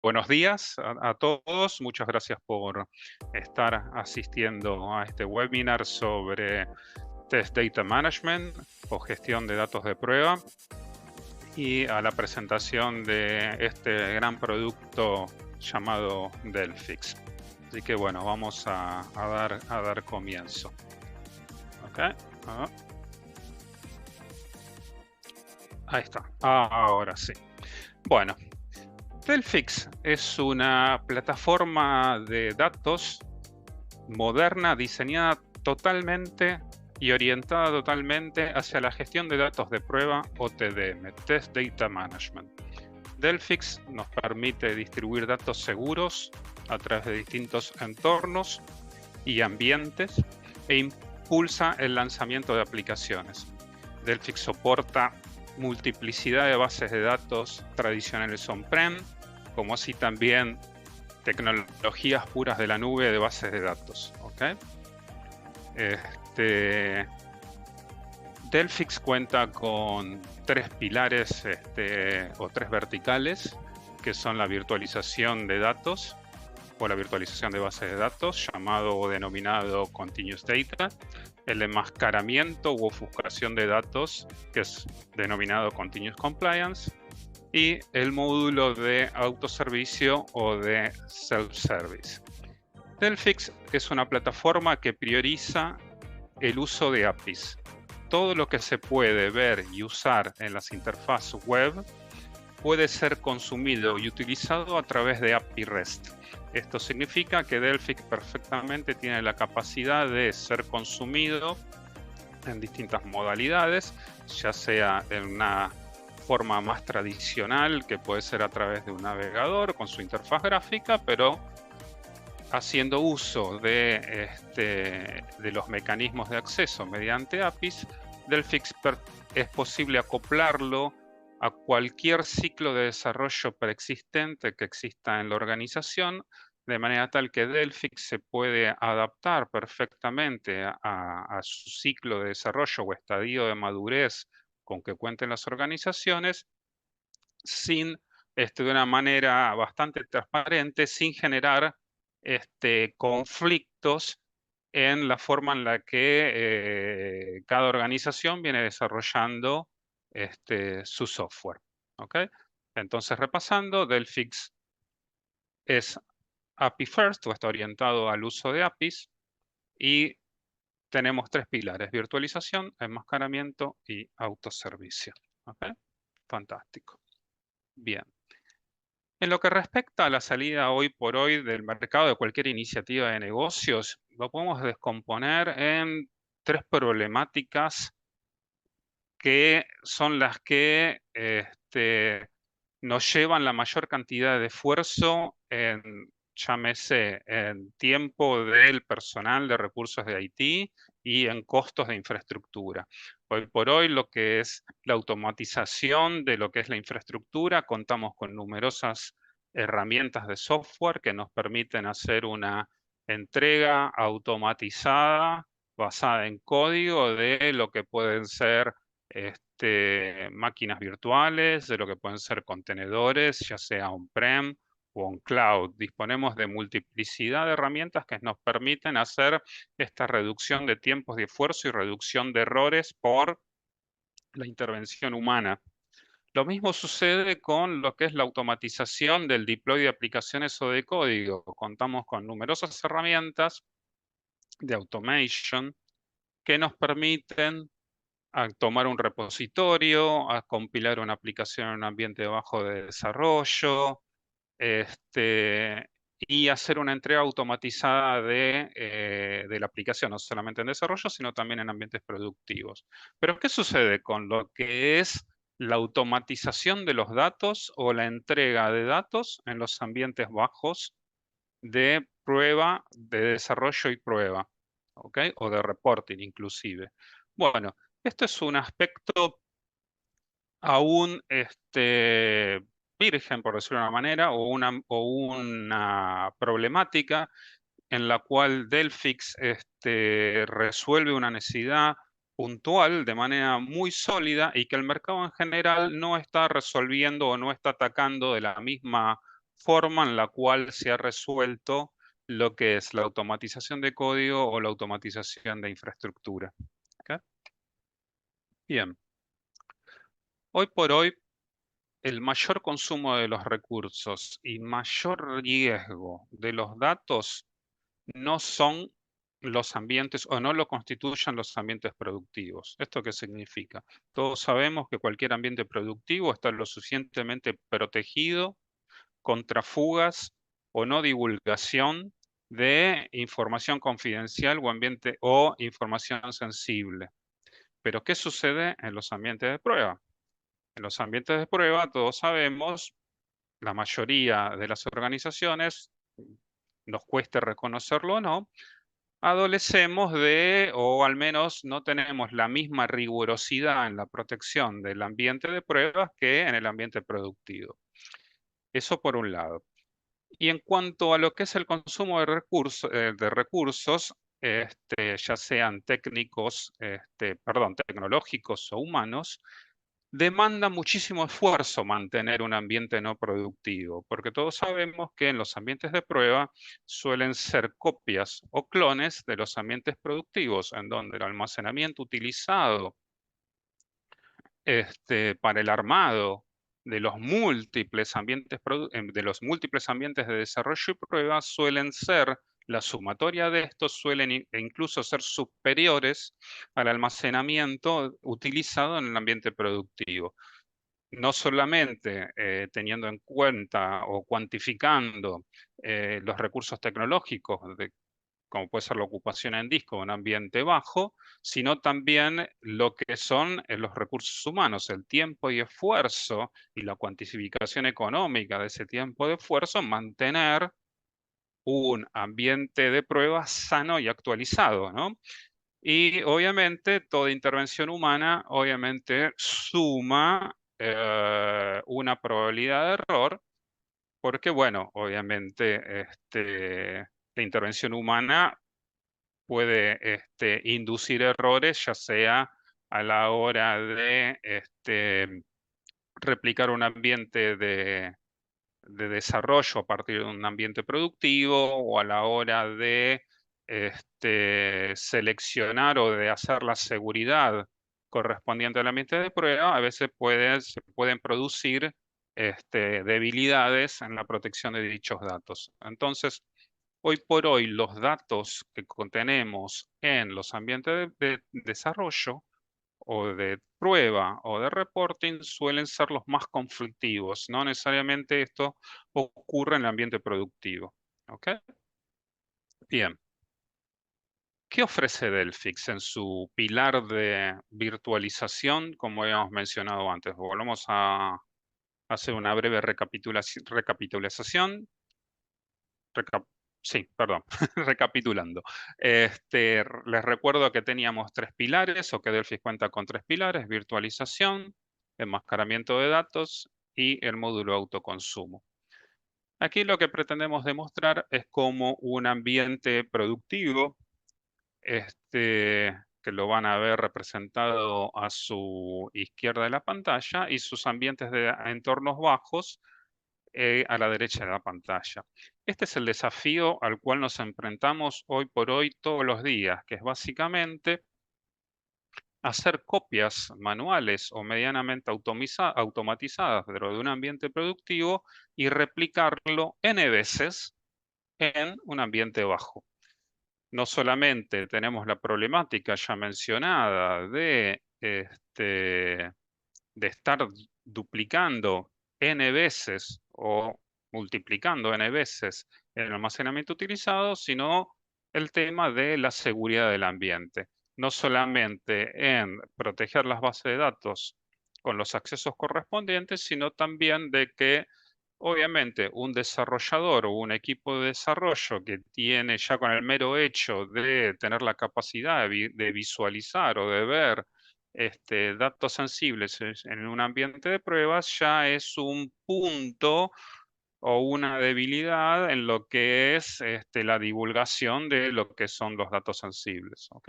Buenos días a todos. Muchas gracias por estar asistiendo a este webinar sobre Test Data Management o gestión de datos de prueba y a la presentación de este gran producto llamado Delphix. Así que bueno, vamos a dar comienzo. Okay. Ahí está. Ahora sí. Bueno. Delphix es una plataforma de datos moderna diseñada totalmente y orientada totalmente hacia la gestión de datos de prueba o TDM, Test Data Management. Delphix nos permite distribuir datos seguros a través de distintos entornos y ambientes e impulsa el lanzamiento de aplicaciones. Delphix soporta multiplicidad de bases de datos tradicionales on-prem, como así también tecnologías puras de la nube de bases de datos. ¿Okay? Delphix cuenta con tres pilares o tres verticales, que son la virtualización de datos o la virtualización de bases de datos, llamado o denominado Continuous Data, el enmascaramiento u ofuscación de datos, que es denominado Continuous Compliance, y el módulo de autoservicio o de self-service. Delphix es una plataforma que prioriza el uso de APIs. Todo lo que se puede ver y usar en las interfaces web puede ser consumido y utilizado a través de API REST. Esto significa que Delphix perfectamente tiene la capacidad de ser consumido en distintas modalidades, ya sea en una forma más tradicional, que puede ser a través de un navegador con su interfaz gráfica, pero haciendo uso de los mecanismos de acceso mediante APIs, Delphix es posible acoplarlo a cualquier ciclo de desarrollo preexistente que exista en la organización, de manera tal que Delphix se puede adaptar perfectamente a su ciclo de desarrollo o estadio de madurez con que cuenten las organizaciones, de una manera bastante transparente, sin generar conflictos en la forma en la que cada organización viene desarrollando su software. ¿Okay? Entonces, repasando, Delphix es API First, o está orientado al uso de APIs, y tenemos tres pilares: virtualización, enmascaramiento y autoservicio. ¿Okay? Fantástico. Bien. En lo que respecta a la salida hoy por hoy del mercado de cualquier iniciativa de negocios, lo podemos descomponer en tres problemáticas que son las que nos llevan la mayor cantidad de esfuerzo llámese, en tiempo del personal de recursos de IT y en costos de infraestructura. Hoy por hoy, lo que es la automatización de lo que es la infraestructura, contamos con numerosas herramientas de software que nos permiten hacer una entrega automatizada basada en código de lo que pueden ser máquinas virtuales, de lo que pueden ser contenedores, ya sea on-prem o on-cloud. Disponemos de multiplicidad de herramientas que nos permiten hacer esta reducción de tiempos de esfuerzo y reducción de errores por la intervención humana. Lo mismo sucede con lo que es la automatización del deploy de aplicaciones o de código. Contamos con numerosas herramientas de automation que nos permiten a tomar un repositorio, a compilar una aplicación en un ambiente bajo de desarrollo, y hacer una entrega automatizada de la aplicación, no solamente en desarrollo, sino también en ambientes productivos. Pero, ¿qué sucede con lo que es la automatización de los datos o la entrega de datos en los ambientes bajos de prueba, de desarrollo y prueba? ¿Okay? O de reporting inclusive. Bueno, esto es un aspecto aún virgen, por decirlo de una manera, o una problemática en la cual Delphix resuelve una necesidad puntual de manera muy sólida y que el mercado en general no está resolviendo o no está atacando de la misma forma en la cual se ha resuelto lo que es la automatización de código o la automatización de infraestructura. ¿Ok? Bien. Hoy por hoy, el mayor consumo de los recursos y mayor riesgo de los datos no son los ambientes o no lo constituyen los ambientes productivos. ¿Esto qué significa? Todos sabemos que cualquier ambiente productivo está lo suficientemente protegido contra fugas o no divulgación de información confidencial o ambiente o información sensible. Pero ¿qué sucede en los ambientes de prueba? En los ambientes de prueba, todos sabemos, la mayoría de las organizaciones, nos cueste reconocerlo o no, adolecemos de, o al menos no tenemos la misma rigurosidad en la protección del ambiente de pruebas que en el ambiente productivo. Eso por un lado. Y en cuanto a lo que es el consumo de recursos, ya sean técnicos, tecnológicos o humanos, demanda muchísimo esfuerzo mantener un ambiente no productivo, porque todos sabemos que en los ambientes de prueba suelen ser copias o clones de los ambientes productivos, en donde el almacenamiento utilizado para el armado de los múltiples ambientes de desarrollo y prueba suelen ser la sumatoria de estos suelen incluso ser superiores al almacenamiento utilizado en el ambiente productivo. No solamente teniendo en cuenta o cuantificando los recursos tecnológicos como puede ser la ocupación en disco en un ambiente bajo, sino también lo que son los recursos humanos, el tiempo y esfuerzo y la cuantificación económica de ese tiempo de esfuerzo en mantener un ambiente de prueba sano y actualizado, ¿no? Y obviamente toda intervención humana obviamente suma una probabilidad de error, porque bueno, obviamente la intervención humana puede inducir errores, ya sea a la hora de replicar un ambiente de desarrollo a partir de un ambiente productivo o a la hora de seleccionar o de hacer la seguridad correspondiente al ambiente de prueba, a veces se pueden producir debilidades en la protección de dichos datos. Entonces, hoy por hoy, los datos que contenemos en los ambientes de desarrollo o de prueba o de reporting suelen ser los más conflictivos. No necesariamente esto ocurre en el ambiente productivo. ¿Ok? Bien. ¿Qué ofrece Delphix en su pilar de virtualización, como habíamos mencionado antes? Volvemos a hacer una breve recapitulación. Sí, perdón, recapitulando. Les recuerdo que teníamos tres pilares, o que Delphix cuenta con tres pilares: virtualización, enmascaramiento de datos y el módulo autoconsumo. Aquí lo que pretendemos demostrar es cómo un ambiente productivo, que lo van a ver representado a su izquierda de la pantalla, y sus ambientes de entornos bajos a la derecha de la pantalla. Este es el desafío al cual nos enfrentamos hoy por hoy todos los días, que es básicamente hacer copias manuales o medianamente automatizadas dentro de un ambiente productivo y replicarlo N veces en un ambiente bajo. No solamente tenemos la problemática ya mencionada de estar duplicando N veces o multiplicando N veces el almacenamiento utilizado, sino el tema de la seguridad del ambiente. No solamente en proteger las bases de datos con los accesos correspondientes, sino también de que obviamente un desarrollador o un equipo de desarrollo que tiene ya con el mero hecho de tener la capacidad de visualizar o de ver datos sensibles en un ambiente de pruebas, ya es un punto o una debilidad en lo que es la divulgación de lo que son los datos sensibles. ¿Ok?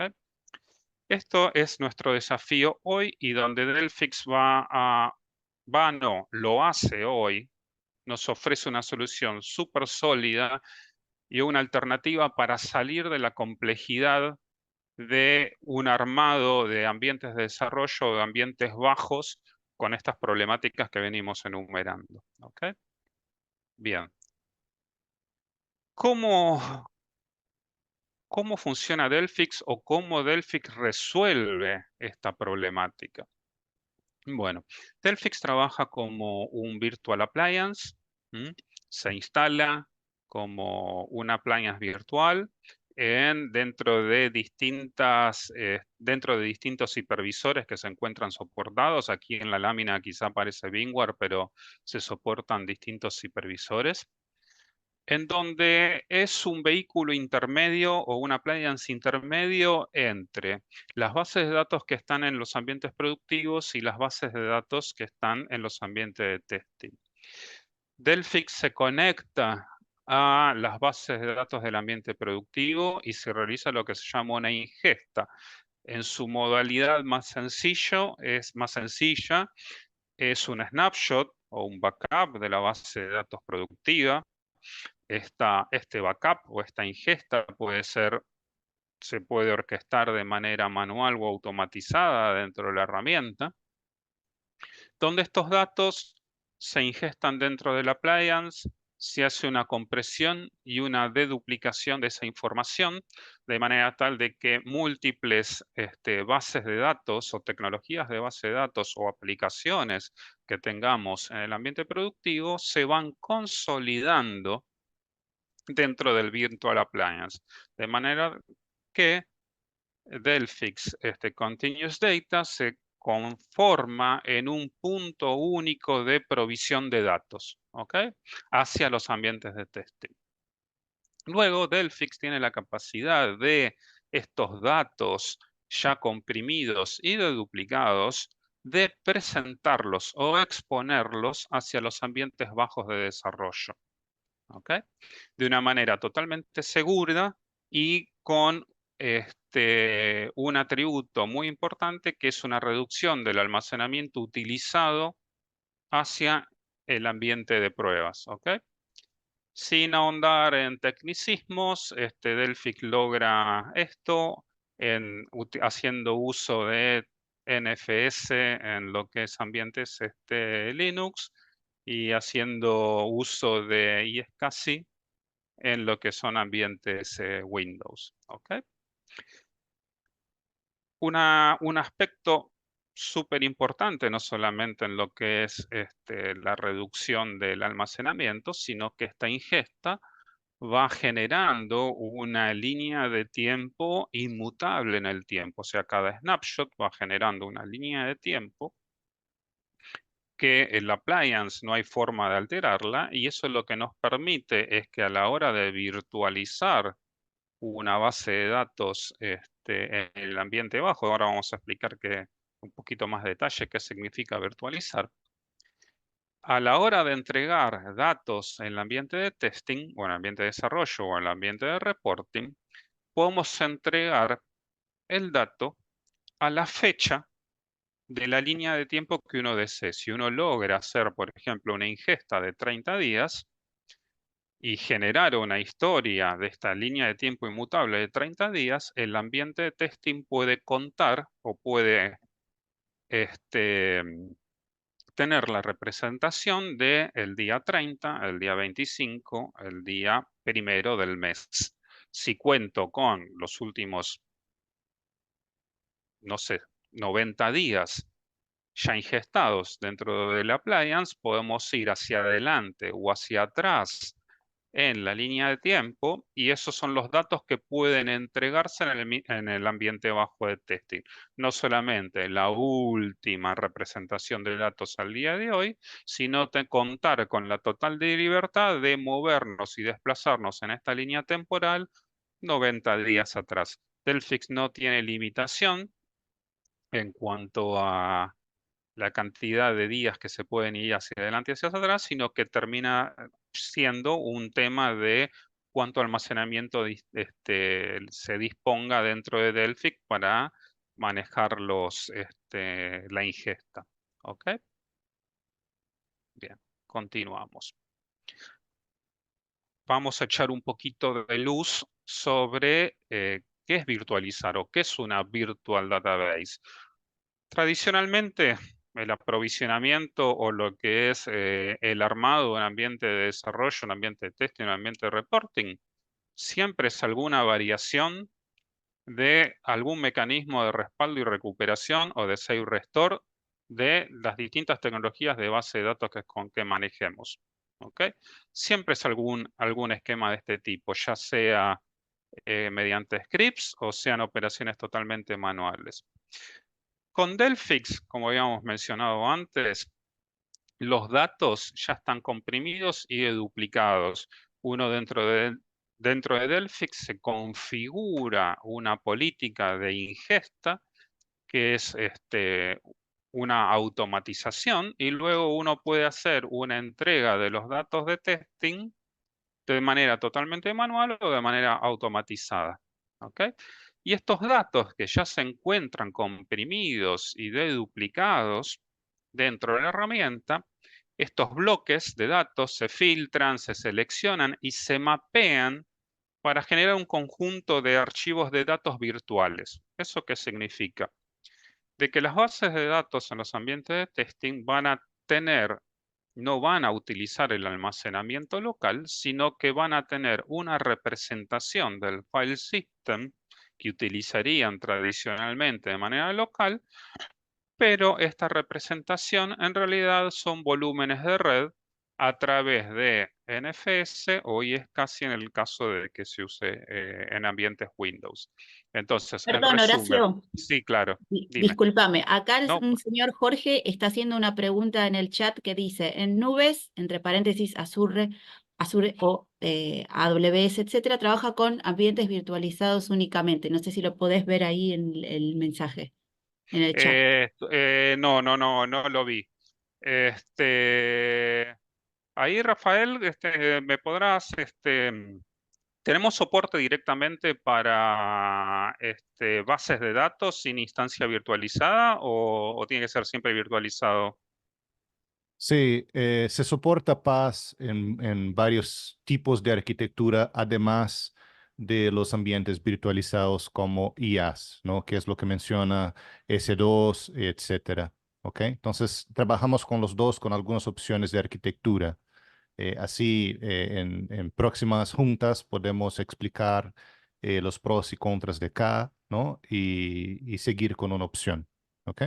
Esto es nuestro desafío hoy, y donde Delphix no, lo hace hoy nos ofrece una solución súper sólida y una alternativa para salir de la complejidad de un armado de ambientes de desarrollo o de ambientes bajos con estas problemáticas que venimos enumerando. ¿Ok? Bien. ¿Cómo, cómo funciona Delphix o cómo Delphix resuelve esta problemática? Bueno, Delphix trabaja como un virtual appliance, ¿m? Se instala como una appliance virtual dentro de distintos hipervisores que se encuentran soportados. Aquí en la lámina quizá aparece VMware, pero se soportan distintos hipervisores, en donde es un vehículo intermedio o un appliance intermedio entre las bases de datos que están en los ambientes productivos y las bases de datos que están en los ambientes de testing. Delphix se conecta a las bases de datos del ambiente productivo y se realiza lo que se llama una ingesta. En su modalidad más sencilla, es un snapshot o un backup de la base de datos productiva. Este backup o esta ingesta se puede orquestar de manera manual o automatizada dentro de la herramienta, donde estos datos se ingestan dentro del appliance, se hace una compresión y una deduplicación de esa información, de manera tal de que múltiples bases de datos o tecnologías de base de datos o aplicaciones que tengamos en el ambiente productivo se van consolidando dentro del Virtual Appliance. De manera que Delphix Continuous Data se conforma en un punto único de provisión de datos, ¿ok? Hacia los ambientes de testing. Luego, Delphix tiene la capacidad de estos datos ya comprimidos y deduplicados de presentarlos o exponerlos hacia los ambientes bajos de desarrollo. ¿Ok? De una manera totalmente segura y con un atributo muy importante que es una reducción del almacenamiento utilizado hacia el ambiente de pruebas. ¿Ok? Sin ahondar en tecnicismos, Delphic logra esto haciendo uso de NFS en lo que es ambientes Linux y haciendo uso de iSCSI en lo que son ambientes Windows. ¿Ok? Un aspecto súper importante, no solamente en lo que es la reducción del almacenamiento, sino que esta ingesta va generando una línea de tiempo inmutable en el tiempo. O sea, cada snapshot va generando una línea de tiempo que el appliance no hay forma de alterarla, y eso lo que nos permite es que a la hora de virtualizar una base de datos en el ambiente bajo, ahora vamos a explicar un poquito más de detalle qué significa virtualizar. A la hora de entregar datos en el ambiente de testing, o en el ambiente de desarrollo, o en el ambiente de reporting, podemos entregar el dato a la fecha de la línea de tiempo que uno desee. Si uno logra hacer, por ejemplo, una ingesta de 30 días y generar una historia de esta línea de tiempo inmutable de 30 días, el ambiente de testing puede contar o puede este, tener la representación del día 30, el día 25, el día primero del mes. Si cuento con los últimos, no sé, 90 días ya ingestados dentro del appliance, podemos ir hacia adelante o hacia atrás en la línea de tiempo, y esos son los datos que pueden entregarse en el ambiente bajo de testing. No solamente la última representación de datos al día de hoy, sino contar con la total de libertad de movernos y desplazarnos en esta línea temporal 90 días atrás. Delphix no tiene limitación en cuanto a la cantidad de días que se pueden ir hacia adelante y hacia atrás, sino que termina siendo un tema de cuánto almacenamiento se disponga dentro de Delphic para manejar la ingesta. ¿Ok? Bien, continuamos. vamos a echar un poquito de luz sobre qué es virtualizar o qué es una virtual database. Tradicionalmente, el aprovisionamiento o lo que es el armado de un ambiente de desarrollo, un ambiente de testing, un ambiente de reporting, siempre es alguna variación de algún mecanismo de respaldo y recuperación o de save restore de las distintas tecnologías de base de datos con que manejemos. ¿Ok? Siempre es algún esquema de este tipo, ya sea mediante scripts o sean operaciones totalmente manuales. Con Delphix, como habíamos mencionado antes, los datos ya están comprimidos y deduplicados. Uno dentro de Delphix se configura una política de ingesta que es una automatización y luego uno puede hacer una entrega de los datos de testing de manera totalmente manual o de manera automatizada. ¿Ok? Y estos datos que ya se encuentran comprimidos y deduplicados dentro de la herramienta, estos bloques de datos se filtran, se seleccionan y se mapean para generar un conjunto de archivos de datos virtuales. ¿Eso qué significa? De que las bases de datos en los ambientes de testing van a tener, no van a utilizar el almacenamiento local, sino que van a tener una representación del file system que utilizarían tradicionalmente de manera local, pero esta representación en realidad son volúmenes de red a través de NFS, hoy es casi en el caso de que se use en ambientes Windows. Entonces, en Perdón, resumen, Horacio, sí, claro, dime. discúlpame. Acá No, un señor Jorge está haciendo una pregunta en el chat que dice, en nubes, entre paréntesis, Azure o AWS, etcétera, trabaja con ambientes virtualizados únicamente. No sé si lo podés ver ahí en el mensaje, en el chat. no lo vi. Este, ahí, Rafael, me podrás, tenemos soporte directamente para bases de datos sin instancia virtualizada o tiene que ser siempre virtualizado? Sí, se soporta PaaS en varios tipos de arquitectura, además de los ambientes virtualizados como IaaS, ¿no? Que es lo que menciona S2, etcétera. ¿Ok? Entonces, trabajamos con los dos, con algunas opciones de arquitectura. Así, en próximas juntas podemos explicar los pros y contras de cada, ¿no? Y seguir con una opción. ¿Ok?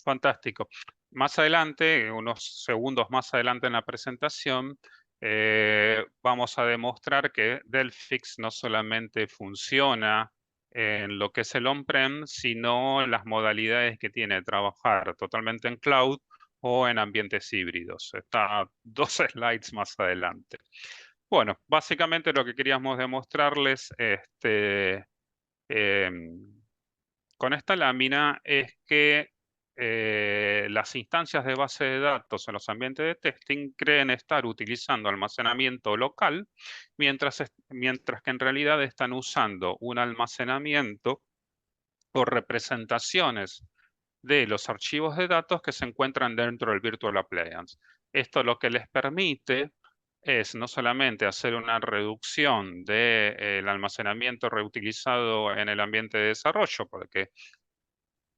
Fantástico. Más adelante, unos segundos más adelante en la presentación, vamos a demostrar que Delphix no solamente funciona en lo que es el on-prem, sino en las modalidades que tiene de trabajar totalmente en cloud o en ambientes híbridos. Está dos slides más adelante. Bueno, básicamente lo que queríamos demostrarles em, con esta lámina es que las instancias de base de datos en los ambientes de testing creen estar utilizando almacenamiento local, mientras que en realidad están usando un almacenamiento o representaciones de los archivos de datos que se encuentran dentro del Virtual Appliance. Esto lo que les permite es no solamente hacer una reducción del almacenamiento reutilizado en el ambiente de desarrollo, porque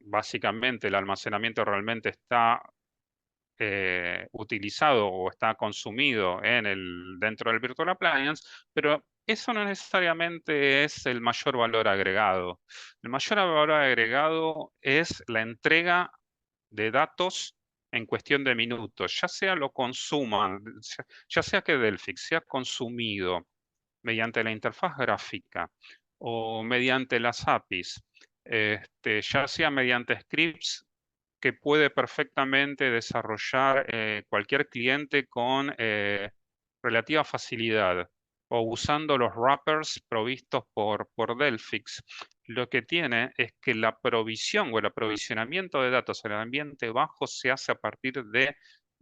básicamente el almacenamiento realmente está utilizado o está consumido dentro del Virtual Appliance, pero eso no necesariamente es el mayor valor agregado. El mayor valor agregado es la entrega de datos en cuestión de minutos, ya sea lo consuman, ya sea que Delphix sea consumido mediante la interfaz gráfica o mediante las APIs, ya sea mediante scripts que puede perfectamente desarrollar cualquier cliente con relativa facilidad o usando los wrappers provistos por Delphix. Lo que tiene es que la provisión o el aprovisionamiento de datos en el ambiente bajo se hace a partir de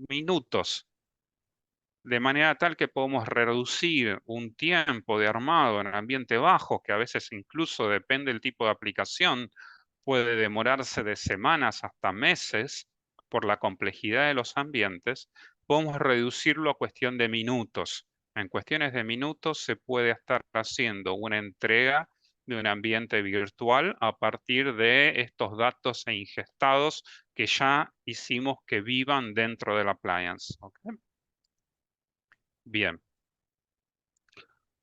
minutos, de manera tal que podemos reducir un tiempo de armado en el ambiente bajo, que a veces incluso depende del tipo de aplicación, puede demorarse de semanas hasta meses por la complejidad de los ambientes, podemos reducirlo a cuestión de minutos. En cuestiones de minutos se puede estar haciendo una entrega de un ambiente virtual a partir de estos datos e ingestados que ya hicimos que vivan dentro del appliance. ¿Ok? Bien.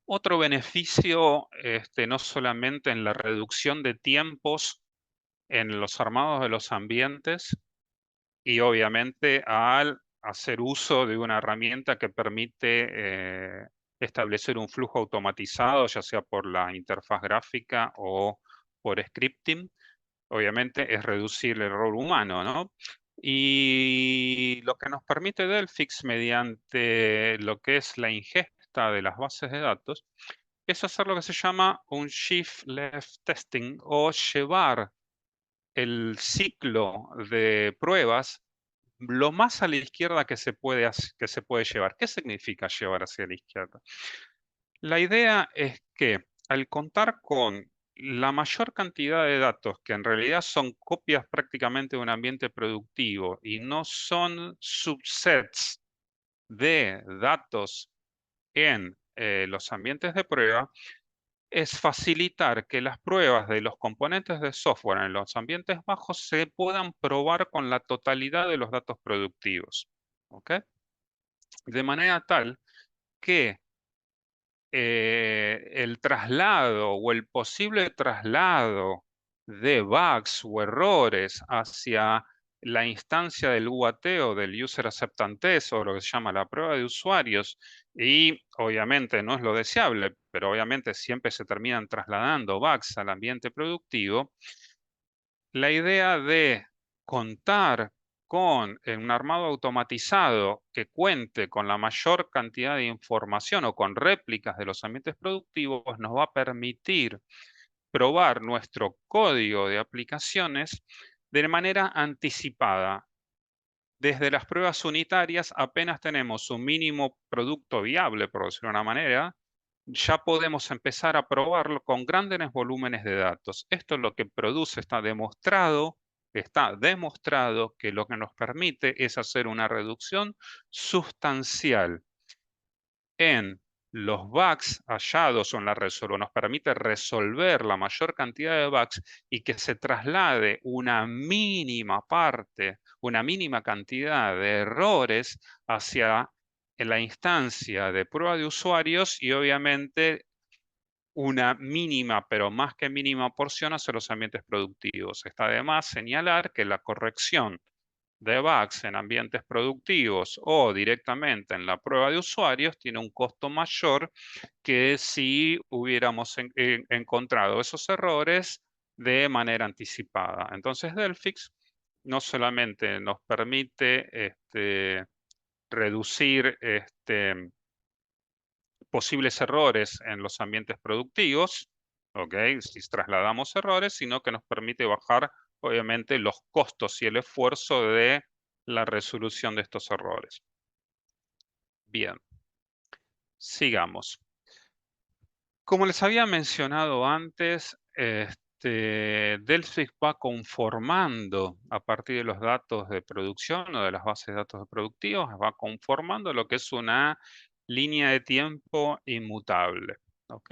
Otro beneficio, no solamente en la reducción de tiempos en los armados de los ambientes, y obviamente al hacer uso de una herramienta que permite establecer un flujo automatizado, ya sea por la interfaz gráfica o por scripting, obviamente es reducir el error humano, ¿no? Y lo que nos permite Delphix mediante lo que es la ingesta de las bases de datos es hacer lo que se llama un shift left testing o llevar el ciclo de pruebas lo más a la izquierda que se puede, que se puede llevar. ¿Qué significa llevar hacia la izquierda? La idea es que al contar con la mayor cantidad de datos, que en realidad son copias prácticamente de un ambiente productivo y no son subsets de datos en los ambientes de prueba, es facilitar que las pruebas de los componentes de software en los ambientes bajos se puedan probar con la totalidad de los datos productivos. ¿Ok? De manera tal que el traslado o el posible traslado de bugs o errores hacia la instancia del UAT o del User Acceptance Test o lo que se llama la prueba de usuarios, y obviamente no es lo deseable, pero obviamente siempre se terminan trasladando bugs al ambiente productivo. La idea de contar con un armado automatizado que cuente con la mayor cantidad de información o con réplicas de los ambientes productivos nos va a permitir probar nuestro código de aplicaciones de manera anticipada. Desde las pruebas unitarias, apenas tenemos un mínimo producto viable, por decirlo de una manera, ya podemos empezar a probarlo con grandes volúmenes de datos. Esto es lo que produce, está demostrado que lo que nos permite es hacer una reducción sustancial en los bugs hallados o en la resolución, nos permite resolver la mayor cantidad de bugs y que se traslade una mínima parte, una mínima cantidad de errores hacia la instancia de prueba de usuarios y obviamente una mínima, pero más que mínima porción hacia los ambientes productivos. Está de más señalar que la corrección de bugs en ambientes productivos o directamente en la prueba de usuarios tiene un costo mayor que si hubiéramos encontrado esos errores de manera anticipada. Entonces, Delphix no solamente nos permite reducir posibles errores en los ambientes productivos, ¿ok? Si trasladamos errores, sino que nos permite bajar, obviamente, los costos y el esfuerzo de la resolución de estos errores. Bien, sigamos. Como les había mencionado antes, Delphix va conformando a partir de los datos de producción o de las bases de datos productivos, va conformando lo que es una línea de tiempo inmutable. ¿Ok?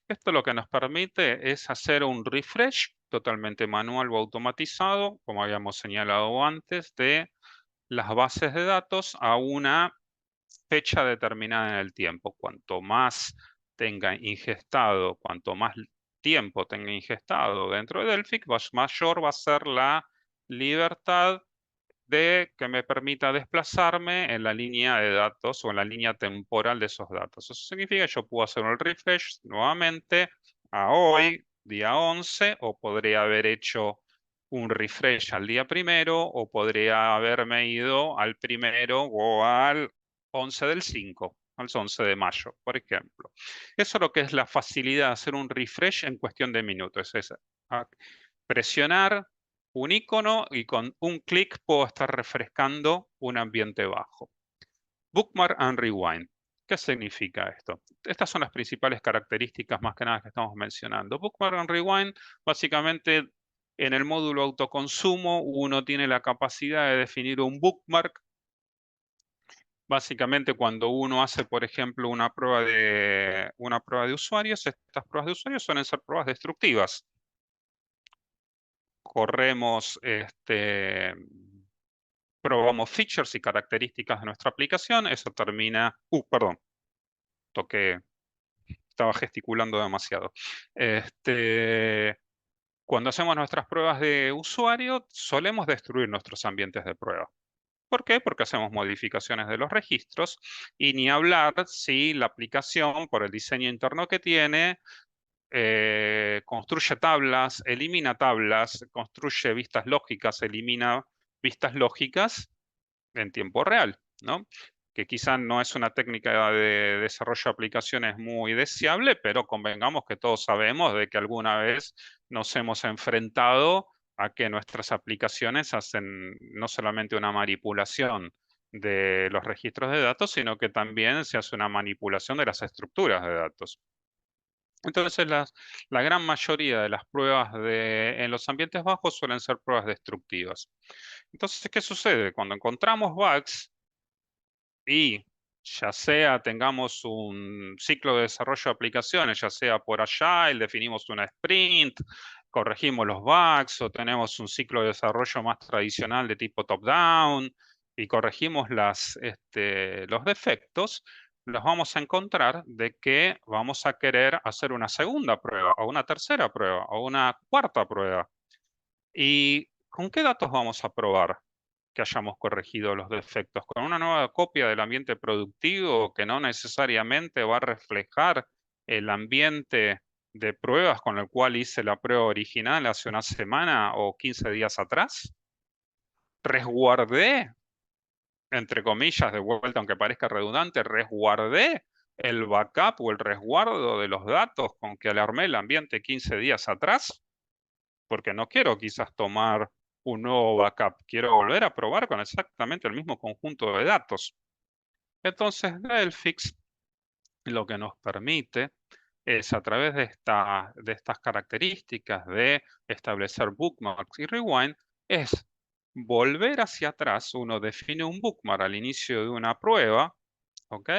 Esto lo que nos permite es hacer un refresh totalmente manual o automatizado, como habíamos señalado antes, de las bases de datos a una fecha determinada en el tiempo. Cuanto más tenga ingestado, cuanto más tiempo tenga ingestado dentro de Delphix, mayor va a ser la libertad de que me permita desplazarme en la línea de datos o en la línea temporal de esos datos. Eso significa que yo puedo hacer un refresh nuevamente a hoy, día 11, o podría haber hecho un refresh al día primero, o podría haberme ido al primero o al 11 del 5, al 11 de mayo, por ejemplo. Eso es lo que es la facilidad de hacer un refresh en cuestión de minutos. Es presionar un icono y con un clic puedo estar refrescando un ambiente bajo. Bookmark and Rewind. ¿Qué significa esto? Estas son las principales características más que nada que estamos mencionando. Bookmark and Rewind, básicamente en el módulo autoconsumo uno tiene la capacidad de definir un bookmark Básicamente, cuando uno hace, por ejemplo, una prueba de usuarios, estas pruebas de usuarios suelen ser pruebas destructivas. Corremos, probamos features y características de nuestra aplicación, eso termina... perdón, estaba gesticulando demasiado. Cuando hacemos nuestras pruebas de usuario, solemos destruir nuestros ambientes de prueba. ¿Por qué? Porque hacemos modificaciones de los registros y ni hablar si la aplicación, por el diseño interno que tiene, construye tablas, elimina tablas, construye vistas lógicas, elimina vistas lógicas en tiempo real, ¿no? Que quizá no es una técnica de desarrollo de aplicaciones muy deseable, pero convengamos que todos sabemos de que alguna vez nos hemos enfrentado a que nuestras aplicaciones hacen no solamente una manipulación de los registros de datos, sino que también se hace una manipulación de las estructuras de datos. Entonces, la gran mayoría de las pruebas en los ambientes bajos suelen ser pruebas destructivas. Entonces, ¿qué sucede? Cuando encontramos bugs y ya sea tengamos un ciclo de desarrollo de aplicaciones, ya sea por Agile, definimos una sprint, corregimos los bugs, o tenemos un ciclo de desarrollo más tradicional de tipo top-down y corregimos los defectos, los vamos a encontrar de que vamos a querer hacer una segunda prueba, o una tercera prueba, o una cuarta prueba. ¿Y con qué datos vamos a probar que hayamos corregido los defectos? ¿Con una nueva copia del ambiente productivo que no necesariamente va a reflejar el ambiente de pruebas con el cual hice la prueba original hace una semana o 15 días atrás? ¿Resguardé, entre comillas, de vuelta, aunque parezca redundante, resguardé el backup o el resguardo de los datos con que alarmé el ambiente 15 días atrás? Porque no quiero quizás tomar un nuevo backup, quiero volver a probar con exactamente el mismo conjunto de datos. Entonces, Delphix lo que nos permite es, a través de estas características de establecer bookmarks y rewind, es volver hacia atrás. Uno define un bookmark al inicio de una prueba, ¿ok?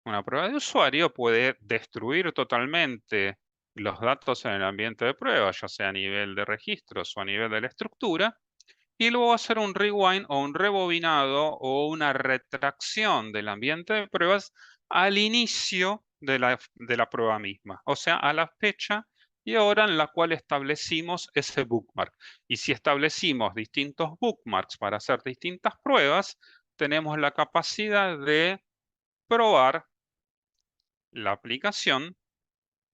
Una prueba de usuario puede destruir totalmente los datos en el ambiente de prueba, ya sea a nivel de registros o a nivel de la estructura, y luego hacer un rewind o un rebobinado o una retracción del ambiente de pruebas al inicio de la prueba misma, o sea, a la fecha y hora en la cual establecimos ese bookmark. Y si establecimos distintos bookmarks para hacer distintas pruebas, tenemos la capacidad de probar la aplicación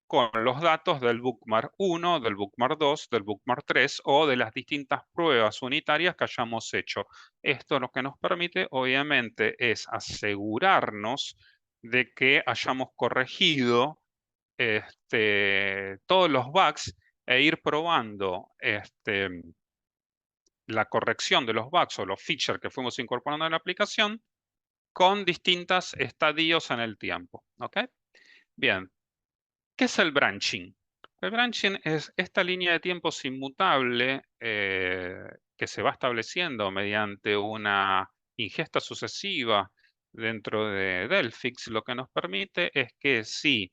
con los datos del bookmark 1, del bookmark 2, del bookmark 3 o de las distintas pruebas unitarias que hayamos hecho. Esto lo que nos permite, obviamente, es asegurarnos de que hayamos corregido todos los bugs e ir probando la corrección de los bugs o los features que fuimos incorporando en la aplicación con distintos estadios en el tiempo. ¿Ok? Bien. ¿Qué es el branching? El branching es esta línea de tiempos inmutable que se va estableciendo mediante una ingesta sucesiva dentro de Delphix. Lo que nos permite es que si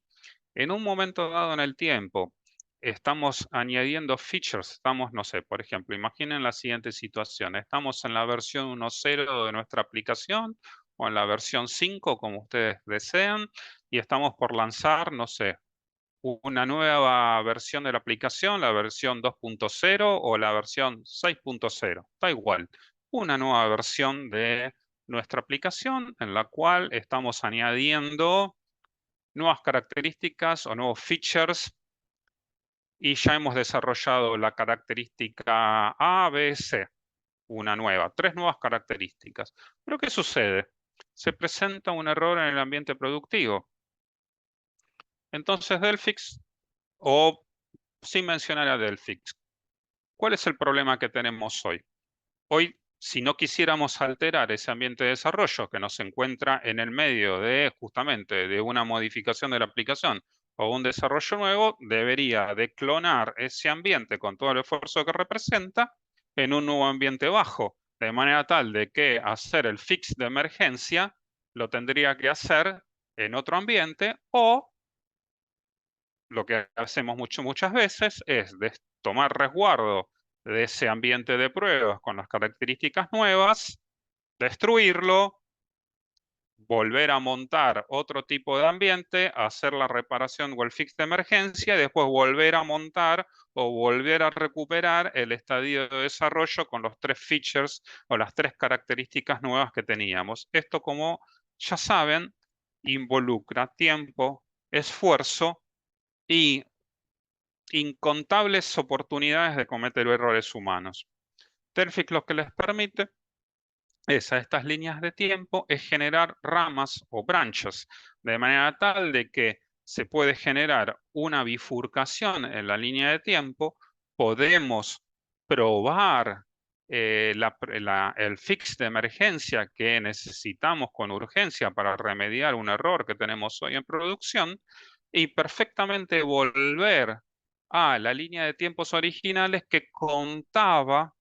en un momento dado en el tiempo estamos añadiendo features, estamos, no sé, por ejemplo, imaginen la siguiente situación. Estamos en la versión 1.0 de nuestra aplicación o en la versión 5, como ustedes desean, y estamos por lanzar, no sé, una nueva versión de la aplicación, la versión 2.0 o la versión 6.0. Da igual, una nueva versión de nuestra aplicación en la cual estamos añadiendo nuevas características o nuevos features y ya hemos desarrollado la característica A, B, C, una nueva, 3 nuevas características. Pero ¿qué sucede? Se presenta un error en el ambiente productivo. Entonces Delphix, o sin mencionar a Delphix, ¿cuál es el problema que tenemos hoy? Hoy, si no quisiéramos alterar ese ambiente de desarrollo que nos encuentra en el medio de justamente de una modificación de la aplicación o un desarrollo nuevo, debería de clonar ese ambiente con todo el esfuerzo que representa en un nuevo ambiente bajo, de manera tal de que hacer el fix de emergencia lo tendría que hacer en otro ambiente, o lo que hacemos muchas veces es tomar resguardo de ese ambiente de pruebas con las características nuevas, destruirlo, volver a montar otro tipo de ambiente, hacer la reparación o el fix de emergencia, y después volver a montar o volver a recuperar el estadio de desarrollo con los 3 features o las 3 características nuevas que teníamos. Esto, como ya saben, involucra tiempo, esfuerzo y incontables oportunidades de cometer errores humanos. Delphic lo que les permite es, a estas líneas de tiempo, es generar ramas o branches, de manera tal de que se puede generar una bifurcación en la línea de tiempo. Podemos probar el fix de emergencia que necesitamos con urgencia para remediar un error que tenemos hoy en producción, y perfectamente volver a la línea de tiempos originales que contaba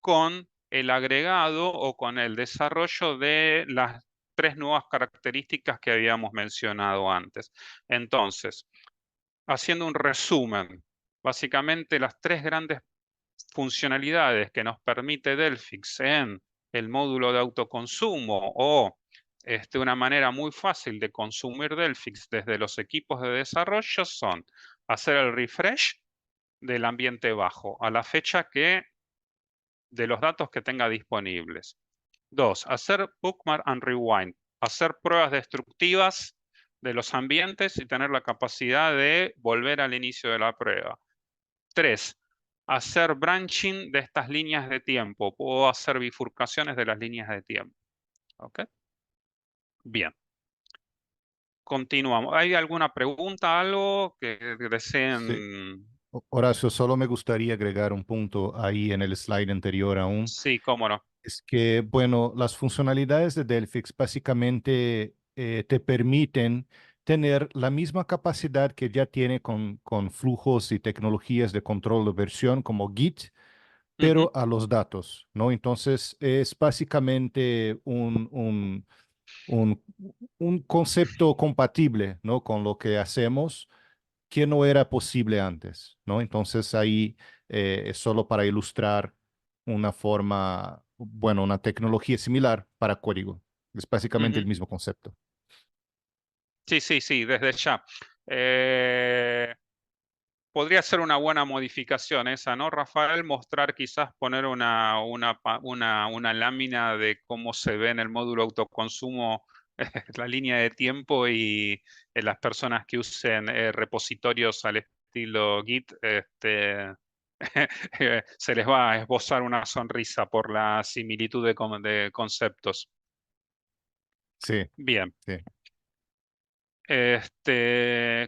con el agregado o con el desarrollo de las 3 nuevas características que habíamos mencionado antes. Entonces, haciendo un resumen, básicamente las 3 grandes funcionalidades que nos permite Delphix en el módulo de autoconsumo, o una manera muy fácil de consumir Delphix desde los equipos de desarrollo, son hacer el refresh del ambiente bajo a la fecha de los datos que tenga disponibles. 2, hacer bookmark and rewind, hacer pruebas destructivas de los ambientes y tener la capacidad de volver al inicio de la prueba. 3, hacer branching de estas líneas de tiempo. Puedo hacer bifurcaciones de las líneas de tiempo. ¿Ok? Bien. Continuamos. ¿Hay alguna pregunta, algo que Sí. deseen? Horacio, solo me gustaría agregar un punto ahí en el slide anterior aún. Sí, cómo no. Es que, bueno, las funcionalidades de Delphix básicamente te permiten tener la misma capacidad que ya tiene con flujos y tecnologías de control de versión como Git, Ujú, pero a los datos, ¿no? Entonces, es básicamente un, un concepto compatible, ¿no? Con lo que hacemos que no era posible antes, ¿no? Entonces ahí es solo para ilustrar una forma, bueno, una tecnología similar para código. Es básicamente el ujú. mismo concepto. Sí, sí, sí, desde ya. Eh, Podría ser una buena modificación esa, ¿no, Rafael? Mostrar, quizás poner una lámina de cómo se ve en el módulo autoconsumo la línea de tiempo, y las personas que usen repositorios al estilo Git, se les va a esbozar una sonrisa por la similitud de conceptos. Sí, Bien. sí,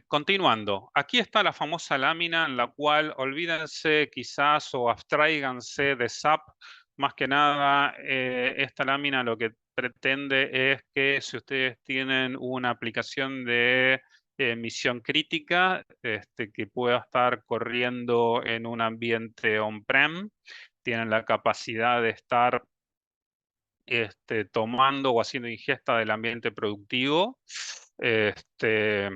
Continuando, aquí está la famosa lámina en la cual, olvídense quizás o abstráiganse de SAP. Más que nada, esta lámina lo que pretende es que, si ustedes tienen una aplicación de misión crítica, que pueda estar corriendo en un ambiente on-prem, tienen la capacidad de estar tomando o haciendo ingesta del ambiente productivo, este,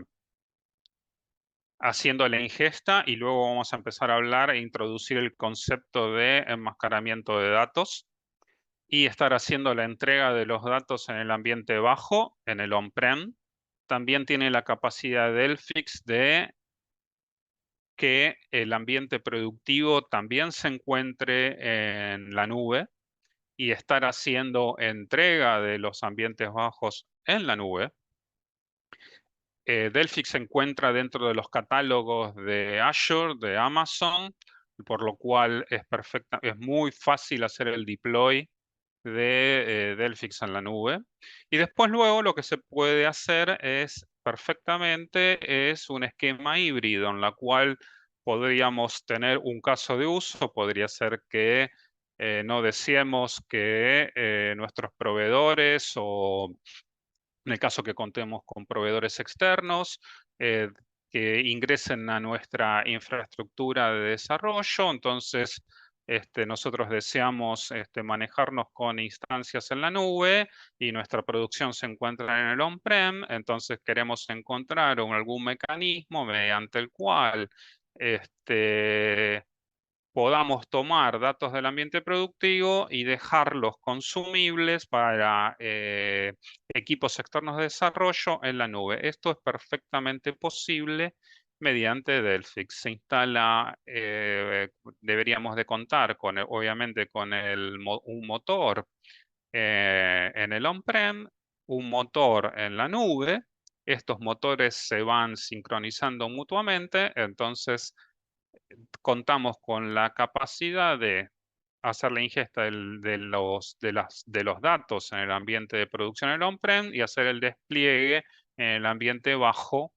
haciendo la ingesta, y luego vamos a empezar a hablar e introducir el concepto de enmascaramiento de datos, y estar haciendo la entrega de los datos en el ambiente bajo, en el on-prem. También tiene la capacidad del fix de que el ambiente productivo también se encuentre en la nube, y estar haciendo entrega de los ambientes bajos en la nube. Delphix se encuentra dentro de los catálogos de Azure, de Amazon, por lo cual es muy fácil hacer el deploy de Delphix en la nube. Y después, luego, lo que se puede hacer es un esquema híbrido, en la cual podríamos tener un caso de uso. Podría ser que no deseemos que nuestros proveedores, o en el caso que contemos con proveedores externos, que ingresen a nuestra infraestructura de desarrollo, entonces nosotros deseamos manejarnos con instancias en la nube y nuestra producción se encuentra en el on-prem, entonces queremos encontrar algún mecanismo mediante el cual podamos tomar datos del ambiente productivo y dejarlos consumibles para equipos externos de desarrollo en la nube. Esto es perfectamente posible mediante Delphix. Se instala, deberíamos de contar con, obviamente, con un motor en el on-prem, un motor en la nube. Estos motores se van sincronizando mutuamente, entonces contamos con la capacidad de hacer la ingesta de los datos en el ambiente de producción en el on-prem y hacer el despliegue en el ambiente bajo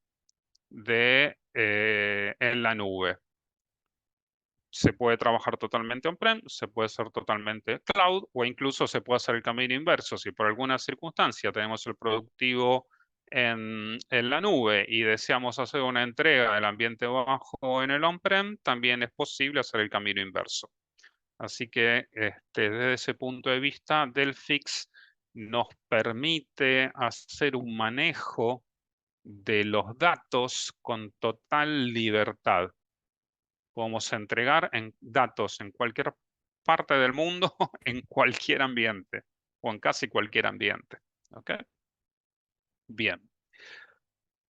en la nube. Se puede trabajar totalmente on-prem, se puede hacer totalmente cloud o incluso se puede hacer el camino inverso. Si por alguna circunstancia tenemos el productivo en la nube y deseamos hacer una entrega del ambiente bajo en el on-prem, también es posible hacer el camino inverso. Así que desde ese punto de vista, Delphix nos permite hacer un manejo de los datos con total libertad. Podemos entregar datos en cualquier parte del mundo, en cualquier ambiente, o en casi cualquier ambiente. ¿Ok? Bien.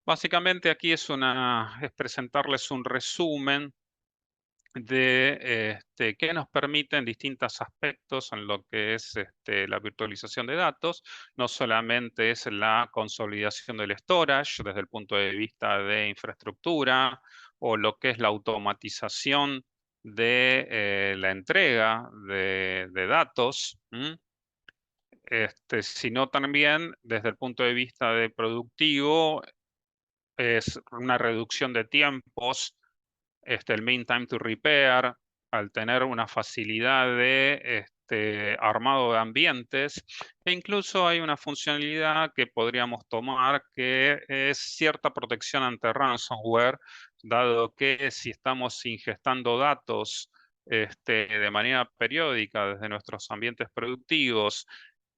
Básicamente aquí es presentarles un resumen de qué nos permiten distintos aspectos en lo que es la virtualización de datos. No solamente es la consolidación del storage desde el punto de vista de infraestructura o lo que es la automatización de la entrega de datos, sino también desde el punto de vista de productivo es una reducción de tiempos, el mean time to repair, al tener una facilidad de armado de ambientes, e incluso hay una funcionalidad que podríamos tomar que es cierta protección ante ransomware, dado que si estamos ingestando datos de manera periódica desde nuestros ambientes productivos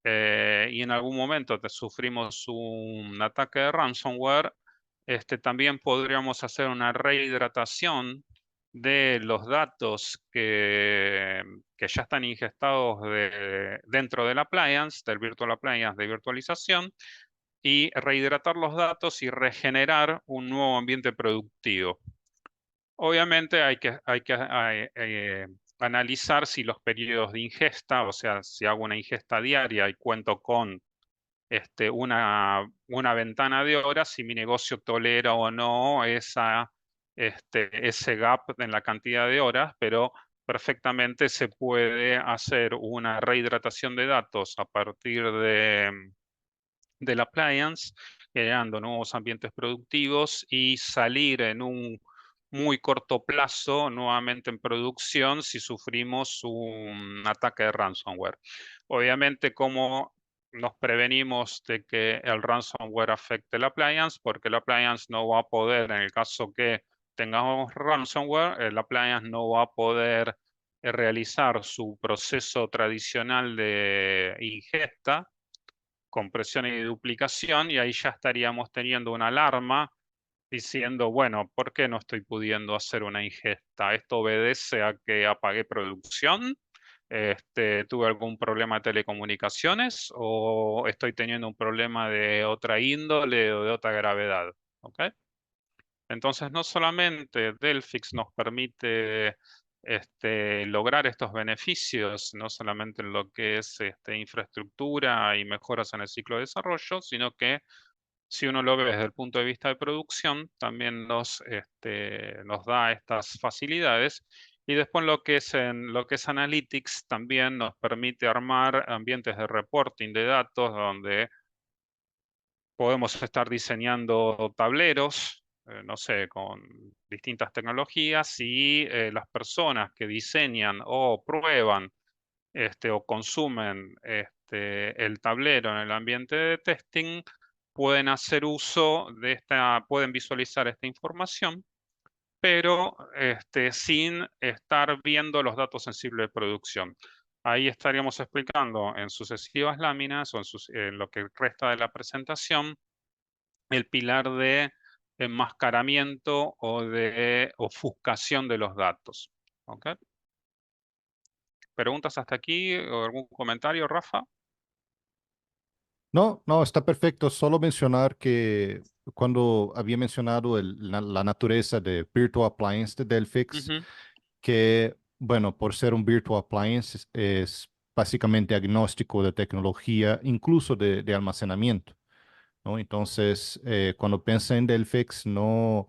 y en algún momento sufrimos un ataque de ransomware, también podríamos hacer una rehidratación de los datos que ya están ingestados dentro del appliance, del virtual appliance de virtualización, y rehidratar los datos y regenerar un nuevo ambiente productivo. Obviamente hay que analizar si los periodos de ingesta, o sea, si hago una ingesta diaria y cuento con una ventana de horas, si mi negocio tolera o no ese gap en la cantidad de horas, pero perfectamente se puede hacer una rehidratación de datos a partir del appliance, creando nuevos ambientes productivos y salir en un muy corto plazo nuevamente en producción si sufrimos un ataque de ransomware. Obviamente, ¿cómo nos prevenimos de que el ransomware afecte el appliance? Porque el appliance no va a poder, en el caso que tengamos ransomware, el appliance no va a poder realizar su proceso tradicional de ingesta, compresión y duplicación, y ahí ya estaríamos teniendo una alarma diciendo, bueno, ¿por qué no estoy pudiendo hacer una ingesta? ¿Esto obedece a que apagué producción? ¿Tuve algún problema de telecomunicaciones o estoy teniendo un problema de otra índole o de otra gravedad? ¿Ok? Entonces, no solamente Delphix nos permite lograr estos beneficios, no solamente en lo que es infraestructura y mejoras en el ciclo de desarrollo, sino que si uno lo ve desde el punto de vista de producción, también nos da estas facilidades. Y después en lo que es Analytics también nos permite armar ambientes de reporting de datos donde podemos estar diseñando tableros, no sé, con distintas tecnologías y las personas que diseñan o prueban o consumen el tablero en el ambiente de testing pueden hacer uso de pueden visualizar esta información pero sin estar viendo los datos sensibles de producción. Ahí estaríamos explicando en sucesivas láminas o en lo que resta de la presentación el pilar de enmascaramiento o de ofuscación de los datos. ¿Ok? ¿Preguntas hasta aquí o algún comentario, Rafa? No, no, está perfecto. Solo mencionar que cuando había mencionado la naturaleza de Virtual Appliance de Delphix, Ujú. que, bueno, por ser un Virtual Appliance es básicamente agnóstico de tecnología, incluso de almacenamiento, ¿no? Entonces, cuando piensa en Delphix, no,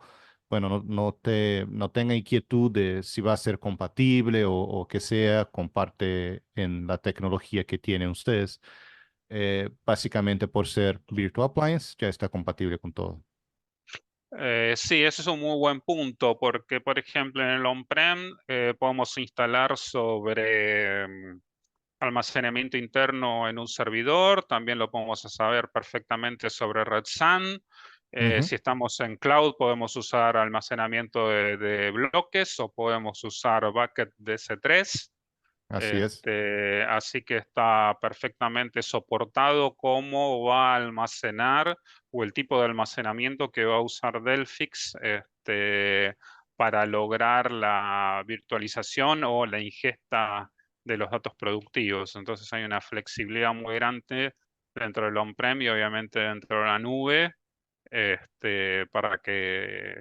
bueno, no tenga inquietud de si va a ser compatible o que sea, comparte en la tecnología que tienen ustedes. Básicamente por ser Virtual Appliance, ya está compatible con todo. Sí, ese es un muy buen punto, porque por ejemplo en el on-prem podemos instalar sobre almacenamiento interno en un servidor, también lo podemos saber perfectamente sobre Red Sun. Ujú, Si estamos en cloud podemos usar almacenamiento de bloques o podemos usar bucket de S3. así es. Así que está perfectamente soportado cómo va a almacenar o el tipo de almacenamiento que va a usar Delphix para lograr la virtualización o la ingesta de los datos productivos. Entonces hay una flexibilidad muy grande dentro del on-prem y obviamente dentro de la nube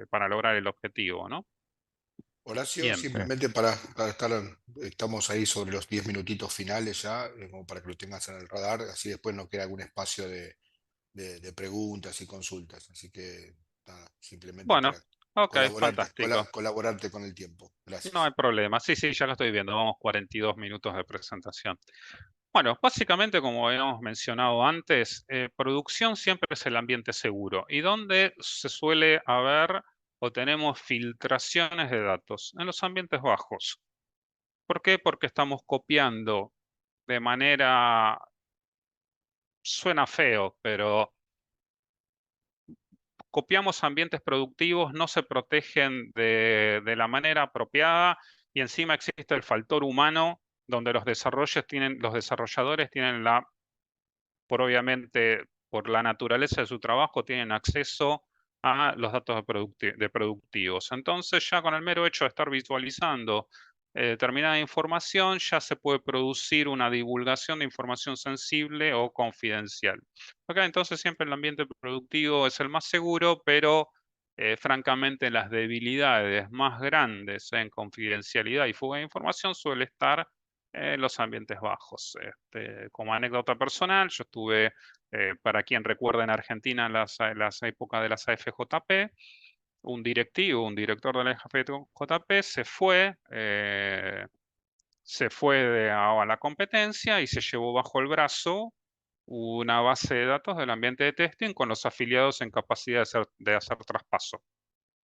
para lograr el objetivo, ¿no? Horacio, Bien. Sí. simplemente para estar, estamos ahí sobre los 10 minutitos finales ya, como para que lo tengas en el radar, así después no queda algún espacio de preguntas y consultas. Así que nada, simplemente Bueno, para ok, fantástico. colaborarte con el tiempo. No hay Gracias. problema. Sí, sí, ya lo estoy viendo. Vamos 42 minutos de presentación. Bueno, básicamente, como habíamos mencionado antes, producción siempre es el ambiente seguro. ¿Y dónde se suele haber o tenemos filtraciones de datos? En los ambientes bajos. ¿Por qué? Porque estamos copiando de manera, suena feo, pero copiamos ambientes productivos, no se protegen de la manera apropiada y encima existe el factor humano donde los desarrolladores tienen obviamente, por la naturaleza de su trabajo, tienen acceso a los datos de productivos. Entonces, ya con el mero hecho de estar visualizando determinada información, ya se puede producir una divulgación de información sensible o confidencial. Acá, entonces, siempre el ambiente productivo es el más seguro, pero francamente las debilidades más grandes en confidencialidad y fuga de información suele estar en los ambientes bajos. Como anécdota personal, yo estuve, para quien recuerda en Argentina, en las épocas de las AFJP, un director de la AFJP se fue a la competencia y se llevó bajo el brazo una base de datos del ambiente de testing con los afiliados en capacidad de hacer traspaso.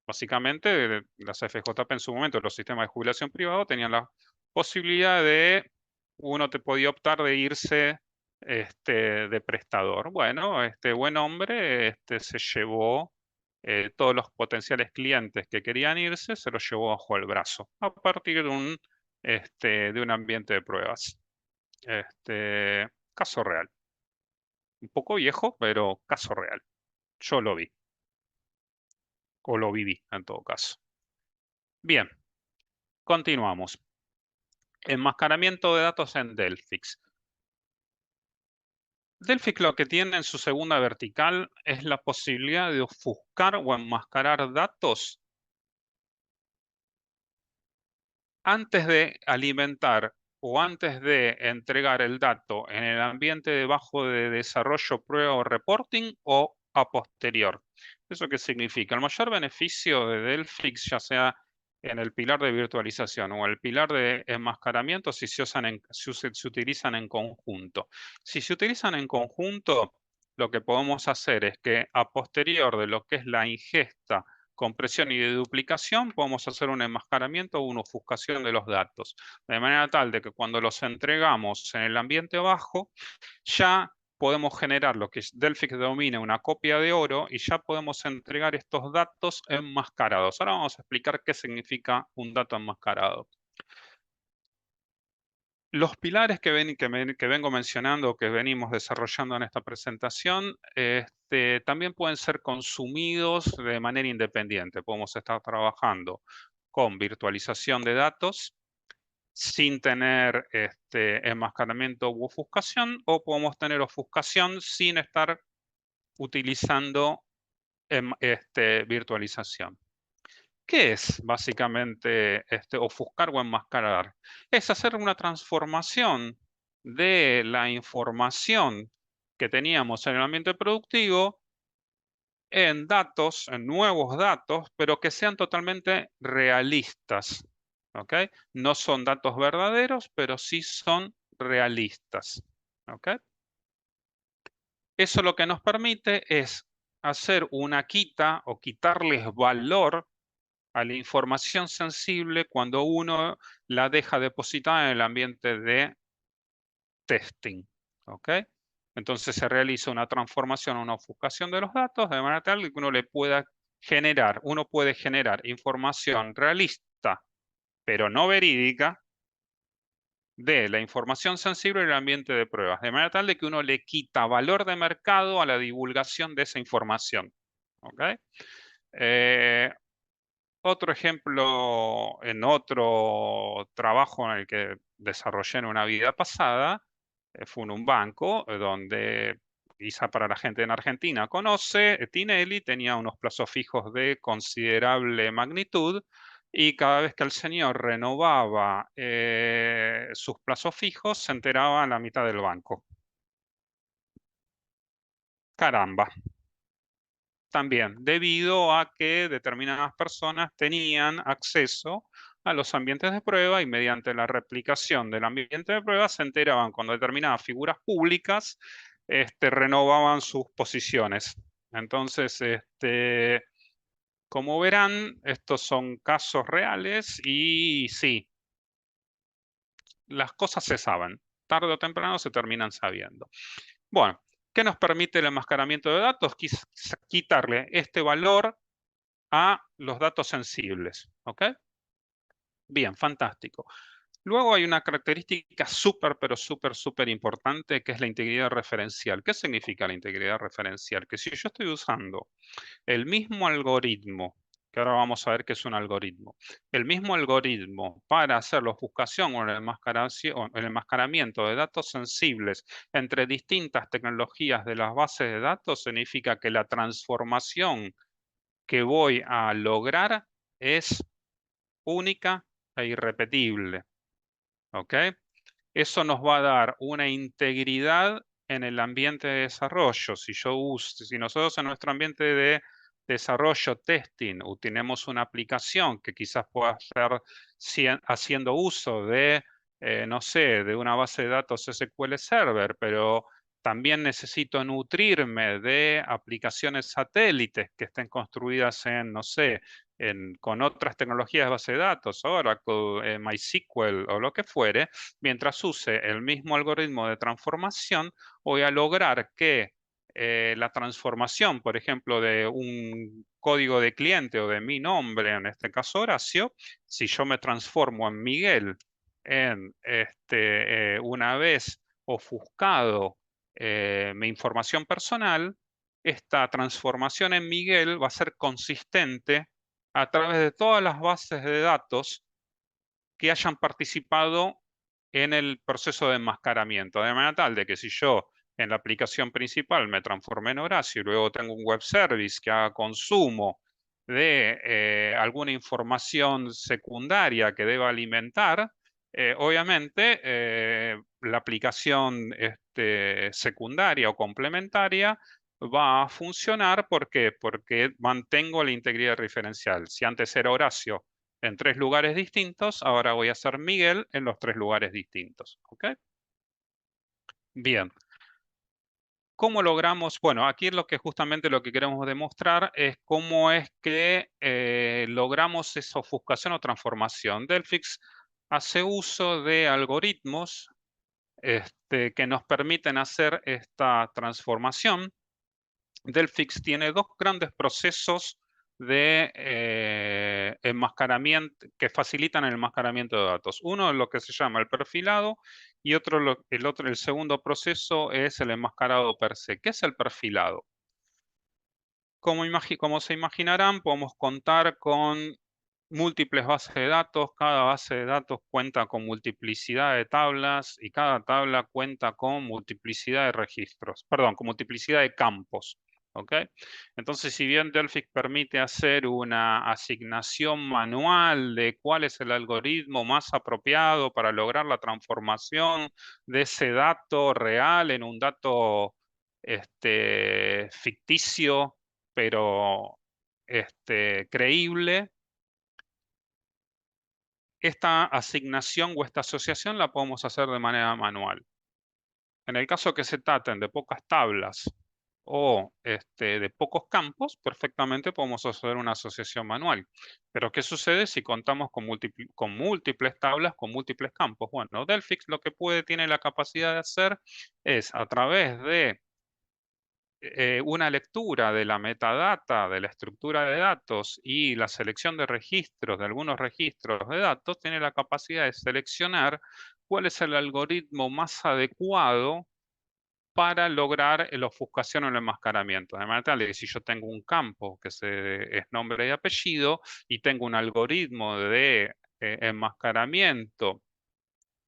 Básicamente, las AFJP en su momento, los sistemas de jubilación privado, tenían la posibilidad uno te podía optar de irse de prestador. Bueno, este buen hombre se llevó todos los potenciales clientes que querían irse, se los llevó bajo el brazo, a partir de un ambiente de pruebas. Caso real. Un poco viejo, pero caso real. Yo lo vi, o lo viví en todo caso. Bien, continuamos. Enmascaramiento de datos en Delphix. Delphix lo que tiene en su segunda vertical es la posibilidad de ofuscar o enmascarar datos antes de alimentar o antes de entregar el dato en el ambiente debajo de desarrollo, prueba o reporting o a posterior. ¿Eso qué significa? El mayor beneficio de Delphix, ya sea en el pilar de virtualización o el pilar de enmascaramiento, si se utilizan en conjunto. Si se utilizan en conjunto, lo que podemos hacer es que a posterior de lo que es la ingesta, compresión y de duplicación, podemos hacer un enmascaramiento o una ofuscación de los datos, de manera tal de que cuando los entregamos en el ambiente bajo, ya podemos generar lo que Delphix denomina una copia de oro y ya podemos entregar estos datos enmascarados. Ahora vamos a explicar qué significa un dato enmascarado. Los pilares que vengo mencionando, que venimos desarrollando en esta presentación, también pueden ser consumidos de manera independiente. Podemos estar trabajando con virtualización de datos sin tener enmascaramiento u ofuscación, o podemos tener ofuscación sin estar utilizando virtualización. ¿Qué es básicamente ofuscar o enmascarar? Es hacer una transformación de la información que teníamos en el ambiente productivo en datos, en nuevos datos, pero que sean totalmente realistas. ¿Ok? No son datos verdaderos, pero sí son realistas. ¿Ok? Eso lo que nos permite es hacer una quita o quitarles valor a la información sensible cuando uno la deja depositada en el ambiente de testing. ¿Ok? Entonces se realiza una transformación, una ofuscación de los datos de manera tal que uno puede generar información realista, pero no verídica, de la información sensible en el ambiente de pruebas, de manera tal de que uno le quita valor de mercado a la divulgación de esa información. ¿Ok? Otro ejemplo en otro trabajo en el que desarrollé en una vida pasada fue en un banco donde, quizá para la gente en Argentina conoce, Tinelli tenía unos plazos fijos de considerable magnitud y cada vez que el señor renovaba sus plazos fijos se enteraba la mitad del banco. Caramba. También debido a que determinadas personas tenían acceso a los ambientes de prueba y mediante la replicación del ambiente de prueba se enteraban cuando determinadas figuras públicas renovaban sus posiciones. Entonces, como verán, estos son casos reales y sí, las cosas se saben. Tarde o temprano se terminan sabiendo. Bueno, ¿qué nos permite el enmascaramiento de datos? Quitarle este valor a los datos sensibles. ¿Ok? Bien, fantástico. Luego hay una característica pero súper importante, que es la integridad referencial. ¿Qué significa la integridad referencial? Que si yo estoy usando el mismo algoritmo, que ahora vamos a ver qué es un algoritmo, el mismo algoritmo para hacer la ofuscación o el enmascaramiento de datos sensibles entre distintas tecnologías de las bases de datos, significa que la transformación que voy a lograr es única e irrepetible. ¿Ok? Eso nos va a dar una integridad en el ambiente de desarrollo. Si nosotros en nuestro ambiente de desarrollo, testing, tenemos una aplicación que quizás pueda estar haciendo uso de, no sé, de una base de datos SQL Server, pero también necesito nutrirme de aplicaciones satélites que estén construidas en, no sé, con otras tecnologías de base de datos, Oracle, MySQL o lo que fuere. Mientras use el mismo algoritmo de transformación, voy a lograr que la transformación, por ejemplo, de un código de cliente o de mi nombre, en este caso Horacio, si yo me transformo en Miguel una vez ofuscado mi información personal, esta transformación en Miguel va a ser consistente a través de todas las bases de datos que hayan participado en el proceso de enmascaramiento, de manera tal de que si yo en la aplicación principal me transformé en Horacio y luego tengo un web service que haga consumo de alguna información secundaria que deba alimentar, obviamente la aplicación secundaria o complementaria va a funcionar. ¿Por qué? Porque mantengo la integridad referencial. Si antes era Horacio en 3 lugares distintos, ahora voy a ser Miguel en los 3 lugares distintos. ¿Ok? Bien. ¿Cómo logramos? Bueno, aquí justamente lo que queremos demostrar es cómo es que logramos esa ofuscación o transformación. Delphix hace uso de algoritmos que nos permiten hacer esta transformación. Delphix tiene dos grandes procesos de enmascaramiento que facilitan el enmascaramiento de datos. Uno es lo que se llama el perfilado y el segundo proceso es el enmascarado per se. ¿Qué es el perfilado? Como se imaginarán, podemos contar con múltiples bases de datos. Cada base de datos cuenta con multiplicidad de tablas y cada tabla cuenta con multiplicidad de registros, perdón, con multiplicidad de campos. ¿Ok? Entonces, si bien Delphix permite hacer una asignación manual de cuál es el algoritmo más apropiado para lograr la transformación de ese dato real en un dato ficticio, pero creíble, esta asignación o esta asociación la podemos hacer de manera manual. En el caso que se traten de pocas tablas o de pocos campos, perfectamente podemos hacer una asociación manual. Pero ¿qué sucede si contamos con múltiples tablas, con múltiples campos? Bueno, Delphix lo que tiene la capacidad de hacer es, a través de una lectura de la metadata, de la estructura de datos y la selección de registros, de algunos registros de datos, tiene la capacidad de seleccionar cuál es el algoritmo más adecuado para lograr la ofuscación o el enmascaramiento. De manera tal que si yo tengo un campo que es nombre y apellido y tengo un algoritmo de enmascaramiento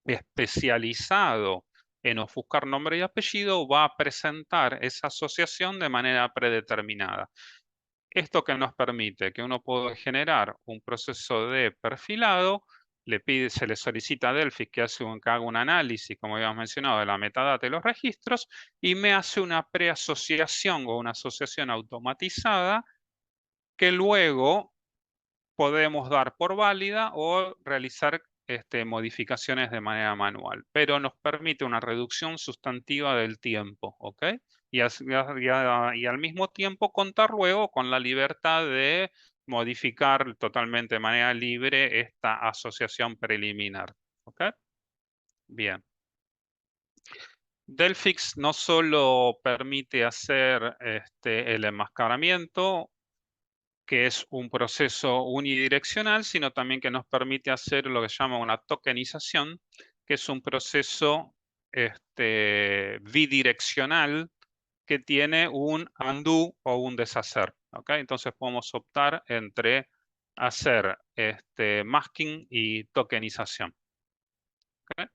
especializado en ofuscar nombre y apellido, va a presentar esa asociación de manera predeterminada. Esto que nos permite que uno pueda generar un proceso de perfilado, se le solicita a Delphix que haga un análisis, como habíamos mencionado, de la metadata y los registros, y me hace una preasociación o una asociación automatizada que luego podemos dar por válida o realizar modificaciones de manera manual, pero nos permite una reducción sustantiva del tiempo, ¿ok? Y al mismo tiempo contar luego con la libertad de modificar totalmente de manera libre esta asociación preliminar, ¿ok? Bien. Delphix no solo permite hacer el enmascaramiento, que es un proceso unidireccional, sino también que nos permite hacer lo que se llama una tokenización, que es un proceso bidireccional que tiene un undo o un deshacer. ¿Okay? Entonces podemos optar entre hacer masking y tokenización. ¿Okay?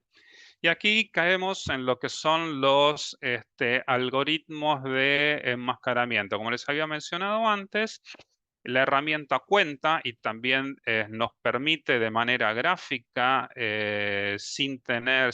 Y aquí caemos en lo que son los algoritmos de enmascaramiento. Como les había mencionado antes, la herramienta cuenta y también nos permite de manera gráfica, sin tener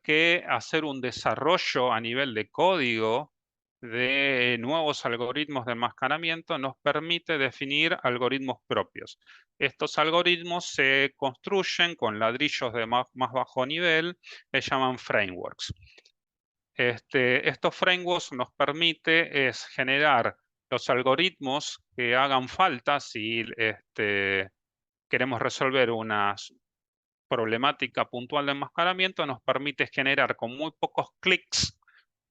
que hacer un desarrollo a nivel de código de nuevos algoritmos de enmascaramiento, nos permite definir algoritmos propios. Estos algoritmos se construyen con ladrillos de más bajo nivel, se llaman frameworks. Estos frameworks nos permite generar los algoritmos que hagan falta si queremos resolver una problemática puntual de enmascaramiento, nos permite generar con muy pocos clics,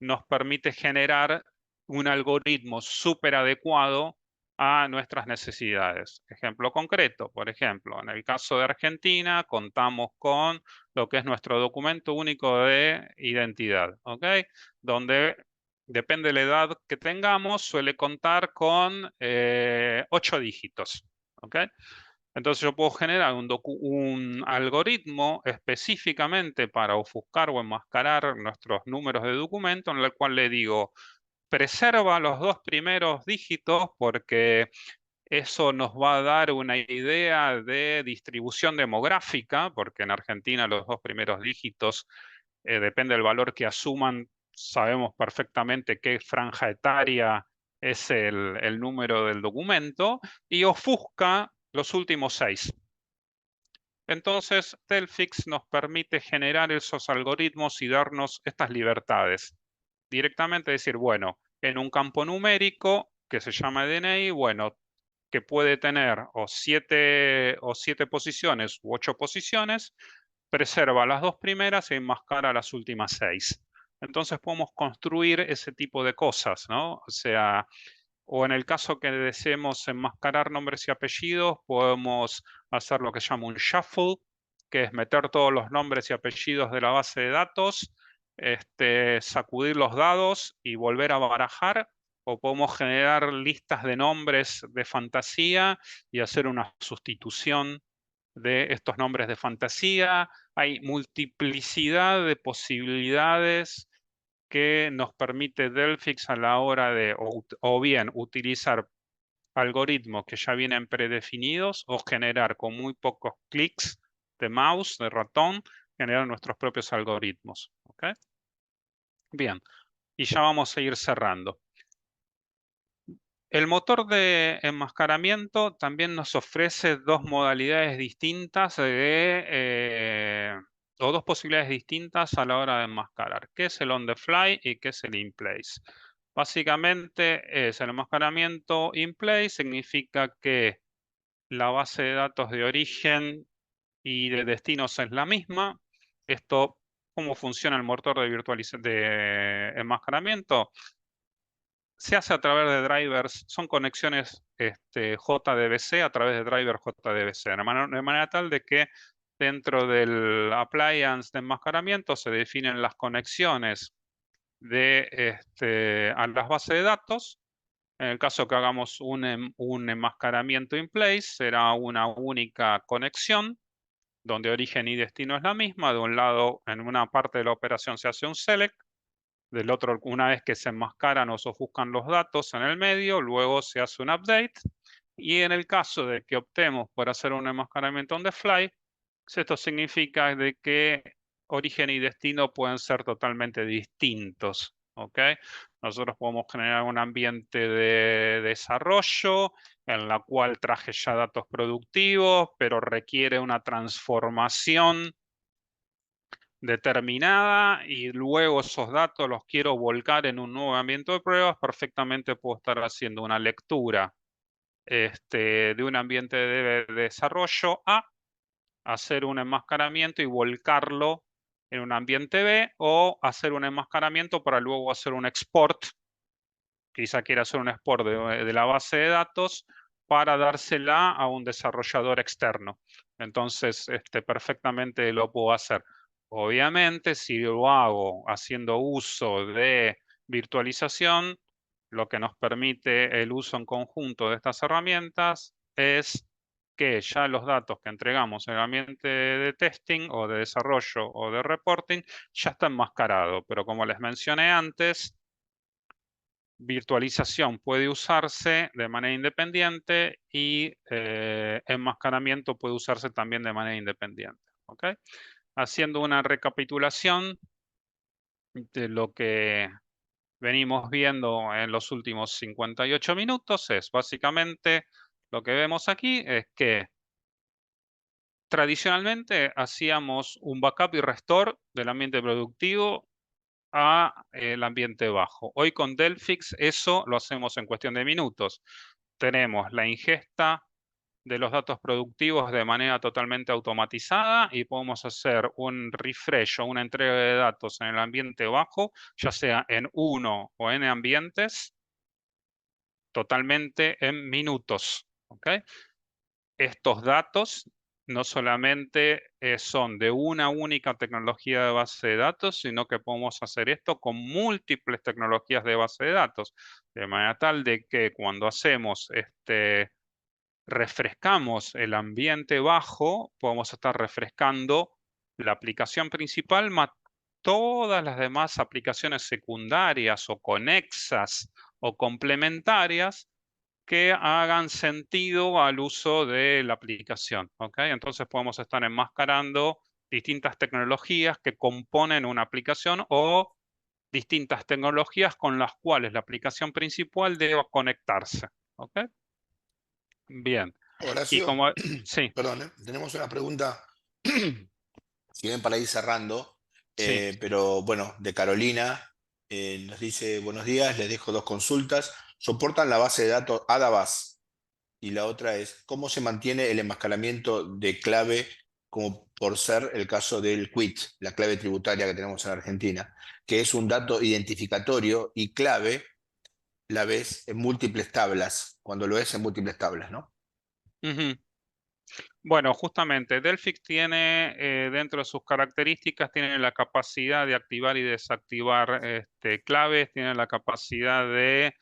nos permite generar un algoritmo súper adecuado a nuestras necesidades. Ejemplo concreto, por ejemplo, en el caso de Argentina, contamos con lo que es nuestro documento único de identidad, ¿ok? Donde depende de la edad que tengamos, suele contar con 8 dígitos, ¿ok? Entonces yo puedo generar un algoritmo específicamente para ofuscar o enmascarar nuestros números de documento, en el cual le digo, preserva los 2 primeros dígitos porque eso nos va a dar una idea de distribución demográfica, porque en Argentina los 2 primeros dígitos, depende del valor que asuman, sabemos perfectamente qué franja etaria es el número del documento, y ofusca los últimos 6. Entonces, Delphix nos permite generar esos algoritmos y darnos estas libertades. Directamente decir, bueno, en un campo numérico que se llama DNI, bueno, que puede tener o 7 posiciones u 8 posiciones, preserva las 2 primeras y enmascara las últimas 6. Entonces podemos construir ese tipo de cosas, ¿no? O sea, o en el caso que deseemos enmascarar nombres y apellidos, podemos hacer lo que se llama un shuffle, que es meter todos los nombres y apellidos de la base de datos, sacudir los dados y volver a barajar, o podemos generar listas de nombres de fantasía y hacer una sustitución de estos nombres de fantasía. Hay multiplicidad de posibilidades que nos permite Delphix a la hora de, o bien utilizar algoritmos que ya vienen predefinidos o generar con muy pocos clics de mouse, de ratón, generar nuestros propios algoritmos. ¿Ok? Bien, y ya vamos a ir cerrando. El motor de enmascaramiento también nos ofrece dos modalidades distintas o dos posibilidades distintas a la hora de enmascarar, que es el on the fly y que es el in place. Básicamente es el enmascaramiento in place, significa que la base de datos de origen y de destinos es la misma. Esto, ¿cómo funciona el motor de enmascaramiento? Se hace a través de drivers, son conexiones JDBC a través de drivers JDBC, de manera tal de que dentro del appliance de enmascaramiento se definen las conexiones a las bases de datos. En el caso que hagamos un enmascaramiento in place, será una única conexión, donde origen y destino es la misma. De un lado, en una parte de la operación se hace un select, del otro, una vez que se enmascaran o se ofuscan los datos en el medio, luego se hace un update. Y en el caso de que optemos por hacer un enmascaramiento on the fly, esto significa de que origen y destino pueden ser totalmente distintos. ¿Ok? Nosotros podemos generar un ambiente de desarrollo en la cual traje ya datos productivos, pero requiere una transformación determinada y luego esos datos los quiero volcar en un nuevo ambiente de pruebas. Perfectamente puedo estar haciendo una lectura de un ambiente de desarrollo A, hacer un enmascaramiento y volcarlo en un ambiente B, o hacer un enmascaramiento para luego hacer un export. Quizá quiera hacer un export de la base de datos para dársela a un desarrollador externo. Entonces, perfectamente lo puedo hacer. Obviamente, si lo hago haciendo uso de virtualización, lo que nos permite el uso en conjunto de estas herramientas es que ya los datos que entregamos en el ambiente de testing o de desarrollo o de reporting ya está enmascarado. Pero como les mencioné antes, virtualización puede usarse de manera independiente y enmascaramiento puede usarse también de manera independiente. ¿Ok? Haciendo una recapitulación de lo que venimos viendo en los últimos 58 minutos, es básicamente lo que vemos aquí, es que tradicionalmente hacíamos un backup y restore del ambiente productivo a el ambiente bajo. Hoy con Delphix eso lo hacemos en cuestión de minutos. Tenemos la ingesta de los datos productivos de manera totalmente automatizada y podemos hacer un refresh o una entrega de datos en el ambiente bajo, ya sea en uno o n ambientes, totalmente en minutos. ¿Ok? Estos datos no solamente son de una única tecnología de base de datos, sino que podemos hacer esto con múltiples tecnologías de base de datos, de manera tal de que cuando hacemos refrescamos el ambiente bajo, podemos estar refrescando la aplicación principal, más todas las demás aplicaciones secundarias o conexas o complementarias que hagan sentido al uso de la aplicación. ¿Ok? Entonces podemos estar enmascarando distintas tecnologías que componen una aplicación o distintas tecnologías con las cuales la aplicación principal debe conectarse. ¿Ok? Bien. Y Horacio, como... Sí, perdón, tenemos una pregunta, si bien para ir cerrando, sí. pero bueno, de Carolina, nos dice, buenos días, les dejo dos consultas. ¿Soportan la base de datos ADABAS? Y la otra es, ¿cómo se mantiene el enmascaramiento de clave como por ser el caso del quit, la clave tributaria que tenemos en Argentina, que es un dato identificatorio y clave, la ves en múltiples tablas, cuando lo es en múltiples tablas, ¿no? Ujú. Bueno, justamente Delphix tiene dentro de sus características, tiene la capacidad de activar y desactivar claves, tiene la capacidad de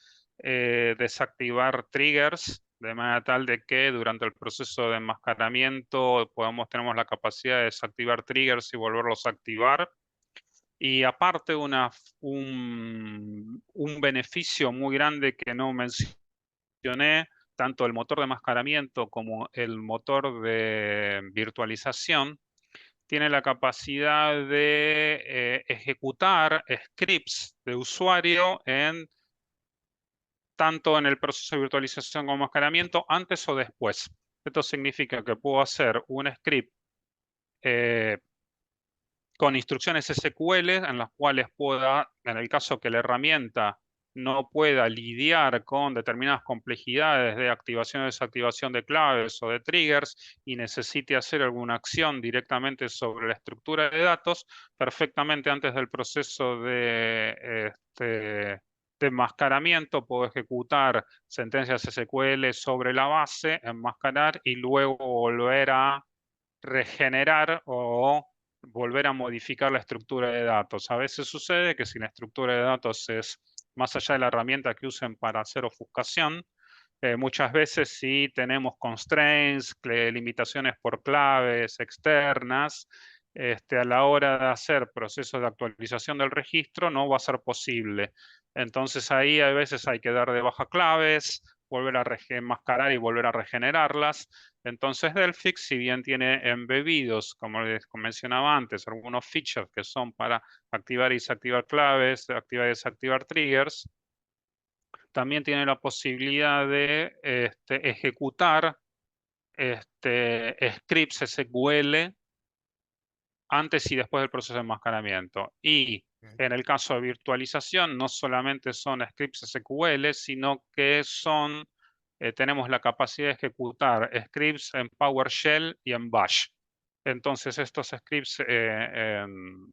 desactivar triggers, de manera tal de que durante el proceso de enmascaramiento tenemos la capacidad de desactivar triggers y volverlos a activar. Y aparte un beneficio muy grande que no mencioné, tanto el motor de enmascaramiento como el motor de virtualización, tiene la capacidad de ejecutar scripts de usuario tanto en el proceso de virtualización como enmascaramiento, antes o después. Esto significa que puedo hacer un script con instrucciones SQL en las cuales pueda, en el caso que la herramienta no pueda lidiar con determinadas complejidades de activación o desactivación de claves o de triggers y necesite hacer alguna acción directamente sobre la estructura de datos, perfectamente antes del proceso de enmascaramiento puedo ejecutar sentencias SQL sobre la base, enmascarar y luego volver a regenerar o volver a modificar la estructura de datos. A veces sucede que si la estructura de datos es más allá de la herramienta que usen para hacer ofuscación, muchas veces si tenemos constraints, limitaciones por claves externas, a la hora de hacer procesos de actualización del registro no va a ser posible. Entonces ahí a veces hay que dar de baja claves, volver a enmascarar y volver a regenerarlas. Entonces Delphix, si bien tiene embebidos, como les mencionaba antes, algunos features que son para activar y desactivar claves, activar y desactivar triggers, también tiene la posibilidad de ejecutar scripts SQL antes y después del proceso de enmascaramiento. Y en el caso de virtualización, no solamente son scripts SQL, sino que tenemos la capacidad de ejecutar scripts en PowerShell y en Bash. Entonces, estos scripts en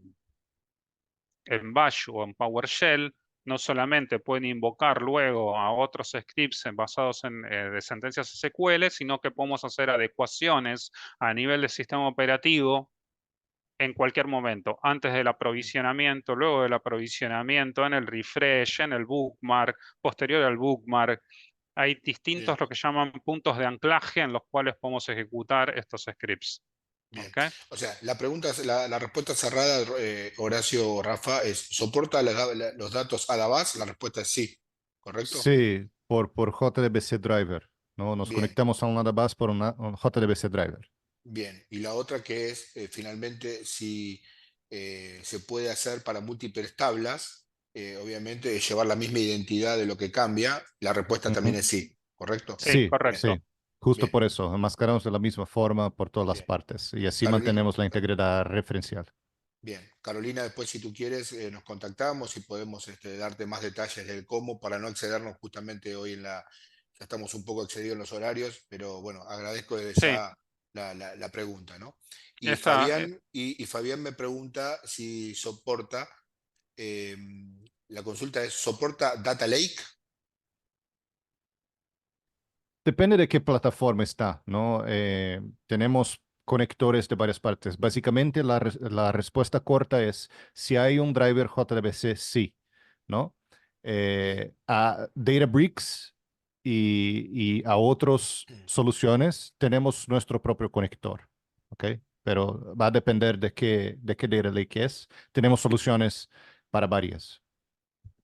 Bash o en PowerShell no solamente pueden invocar luego a otros scripts basados de sentencias SQL, sino que podemos hacer adecuaciones a nivel de sistema operativo en cualquier momento, antes del aprovisionamiento, luego del aprovisionamiento, en el refresh, en el bookmark, posterior al bookmark. Hay distintos Bien. lo que llaman puntos de anclaje en los cuales podemos ejecutar estos scripts. Bien. ¿Okay? O sea, la respuesta cerrada, Horacio Rafa, es ¿soporta los datos ADABAS? La respuesta es sí, ¿correcto? Sí, por JDBC Driver, ¿no? Nos Bien, conectamos a una database por un JDBC Driver. bien. Y la otra que es, finalmente, si se puede hacer para múltiples tablas, obviamente es llevar la misma identidad de lo que cambia, la respuesta también Ujú. es sí, ¿correcto? Sí, Sí, Bien, correcto. sí, justo bien, por eso, enmascaramos de la misma forma por todas las bien. partes y así Carolina, mantenemos la integridad referencial. bien, Carolina, después si tú quieres nos contactamos y podemos darte más detalles del cómo para no excedernos justamente hoy ya estamos un poco excedidos en los horarios, pero bueno, agradezco desde Sí, ya la pregunta, ¿no? Y esta, Fabián me pregunta si soporta, eh, la consulta es, ¿soporta Data Lake? Depende de qué plataforma está, ¿no? Tenemos conectores de varias partes. Básicamente la respuesta corta es si hay un driver JDBC, sí, ¿no? A Databricks y a otras soluciones tenemos nuestro propio conector, ¿ok? Pero va a depender de qué data lake es. Tenemos soluciones para varias.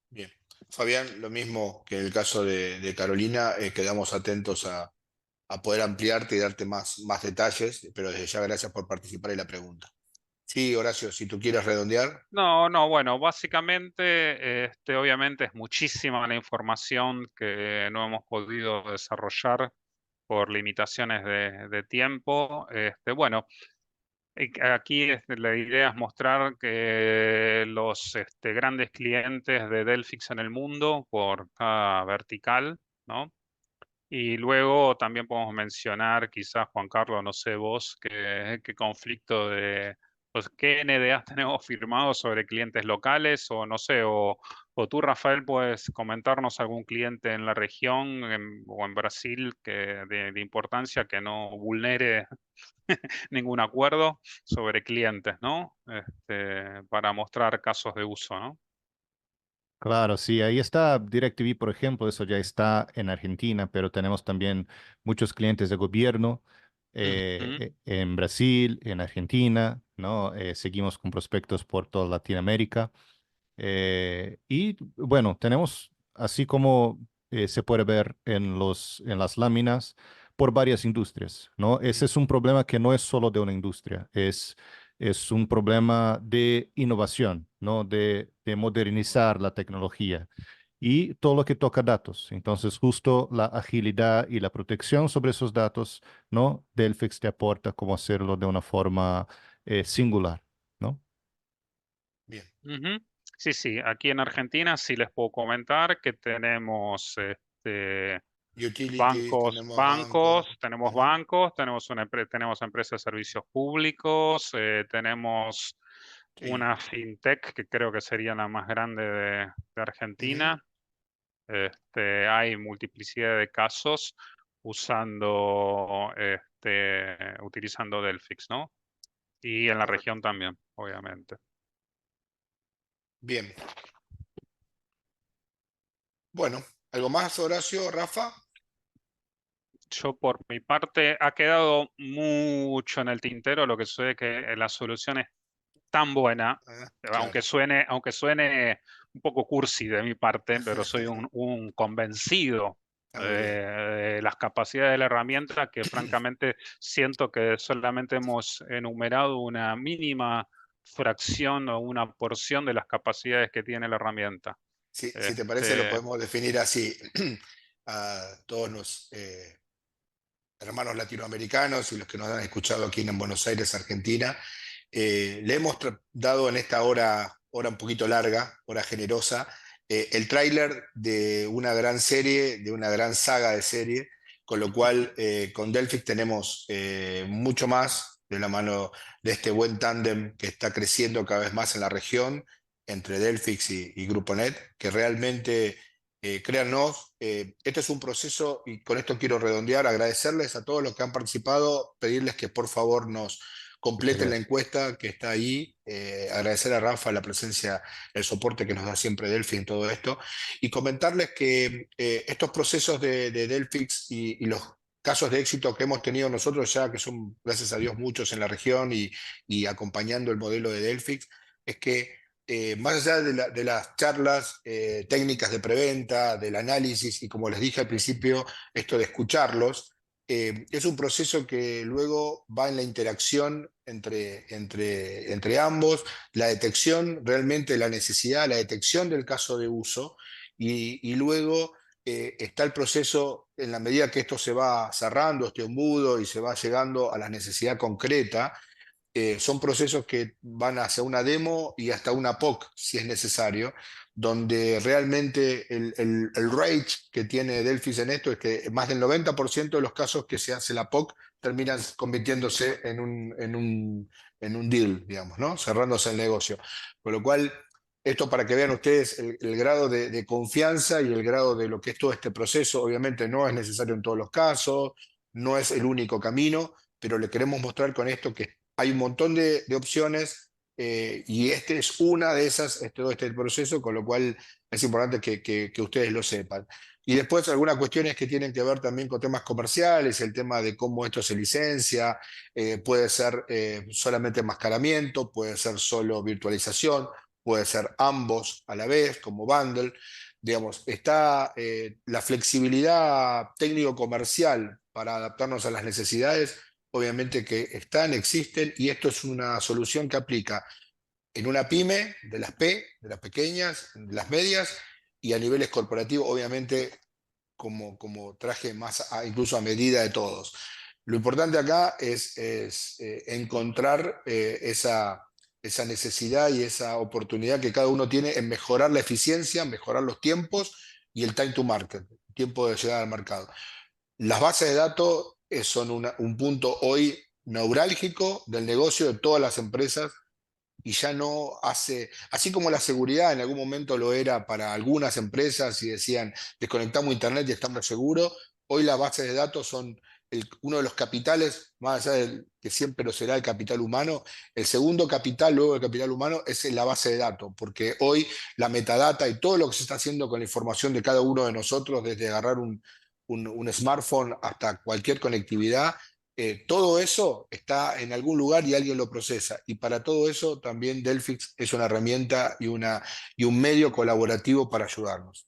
Bien. Fabián, lo mismo que en el caso de Carolina, quedamos atentos a poder ampliarte y darte más detalles, pero desde ya gracias por participar en la pregunta. Sí, Horacio, si tú quieres redondear. No, no, bueno, básicamente, obviamente es muchísima la información que no hemos podido desarrollar por limitaciones de tiempo. Bueno, aquí la idea es mostrar que los grandes clientes de Delphix en el mundo, por cada vertical, ¿no? Y luego también podemos mencionar, quizás Juan Carlos, no sé vos, qué conflicto de, pues, qué NDAs tenemos firmados sobre clientes locales, o no sé, o tú, Rafael, puedes comentarnos algún cliente en la región o en Brasil de importancia que no vulnere ningún acuerdo sobre clientes, ¿no? Para mostrar casos de uso, ¿no? Claro, sí, ahí está DirecTV, por ejemplo, eso ya está en Argentina, pero tenemos también muchos clientes de gobierno Ujú. en Brasil, en Argentina, ¿no? Seguimos con prospectos por toda Latinoamérica. Y bueno, tenemos, así como se puede ver en las láminas, por varias industrias, ¿no? Ese es un problema que no es solo de una industria, es un problema de innovación, ¿no? De modernizar la tecnología y todo lo que toca datos. Entonces, justo la agilidad y la protección sobre esos datos, ¿no? Delphix te aporta cómo hacerlo de una forma singular, ¿no? Bien. Ujú. Sí, sí, aquí en Argentina sí les puedo comentar que tenemos Utilities, bancos, tenemos bancos, bancos. tenemos Ujú. bancos, tenemos empresas de servicios públicos, tenemos Sí. una fintech que creo que sería la más grande de Ujú. Argentina. Hay multiplicidad de casos utilizando Delphix, ¿no? Y en la Correcto. región también, obviamente. Bien. Bueno, ¿algo más, Horacio, Rafa? Yo por mi parte ha quedado mucho en el tintero, lo que sucede que la solución es tan buena, Claro. aunque suene un poco cursi de mi parte, pero soy un convencido Está muy bien. de las capacidades de la herramienta, que francamente siento que solamente hemos enumerado una mínima fracción o una porción de las capacidades que tiene la herramienta. Si te parece, lo Este, podemos definir así. A todos los hermanos latinoamericanos y los que nos han escuchado aquí en Buenos Aires, Argentina, le hemos dado en esta hora un poquito larga, hora generosa, el tráiler de una gran serie, de una gran saga de serie, con lo cual con Delphix tenemos mucho más de la mano de este buen tándem que está creciendo cada vez más en la región entre Delphix y GrupoNet, que realmente créannos, este es un proceso y con esto quiero redondear, agradecerles a todos los que han participado, pedirles que por favor nos Muchas completen la gracias. encuesta que está ahí, agradecer a Rafa la presencia, el soporte que nos da siempre Delphi en todo esto, y comentarles que estos procesos de Delphix y los casos de éxito que hemos tenido nosotros ya, que son gracias a Dios muchos en la región y acompañando el modelo de Delphix, es que más allá de las charlas técnicas de preventa, del análisis y como les dije al principio, esto de escucharlos, es un proceso que luego va en la interacción entre ambos, la detección realmente de la necesidad, la detección del caso de uso y luego está el proceso en la medida que esto se va cerrando, este embudo y se va llegando a la necesidad concreta. Son procesos que van hacia una demo y hasta una POC, si es necesario, donde realmente el rate que tiene Delphis en esto es que más del 90% de los casos que se hace la POC terminan convirtiéndose en un deal, digamos, ¿no? Cerrándose el negocio. Con lo cual, esto para que vean ustedes el grado de confianza y el grado de lo que es todo este proceso, obviamente no es necesario en todos los casos, no es el único camino, pero le queremos mostrar con esto que hay un montón de opciones y este es una de esas, todo este proceso, con lo cual es importante que ustedes lo sepan. Y después algunas cuestiones que tienen que ver también con temas comerciales, el tema de cómo esto se licencia, puede ser solamente enmascaramiento, puede ser solo virtualización, puede ser ambos a la vez como bundle. Digamos, está la flexibilidad técnico-comercial para adaptarnos a las necesidades obviamente que están, existen, y esto es una solución que aplica en una pyme, de las P, de las pequeñas, de las medias, y a niveles corporativos, obviamente, como traje más incluso a medida de todos. Lo importante acá es encontrar esa necesidad y esa oportunidad que cada uno tiene en mejorar la eficiencia, mejorar los tiempos y el time to market, tiempo de llegada al mercado. Las bases de datos son un punto hoy neurálgico del negocio de todas las empresas y ya no hace, así como la seguridad en algún momento lo era para algunas empresas y decían desconectamos internet y estamos seguros, hoy las bases de datos son uno de los capitales, más allá del que siempre lo será el capital humano, el segundo capital luego del capital humano es la base de datos, porque hoy la metadata y todo lo que se está haciendo con la información de cada uno de nosotros, desde agarrar un smartphone hasta cualquier conectividad, todo eso está en algún lugar y alguien lo procesa. Y para todo eso también Delphix es una herramienta y un medio colaborativo para ayudarnos.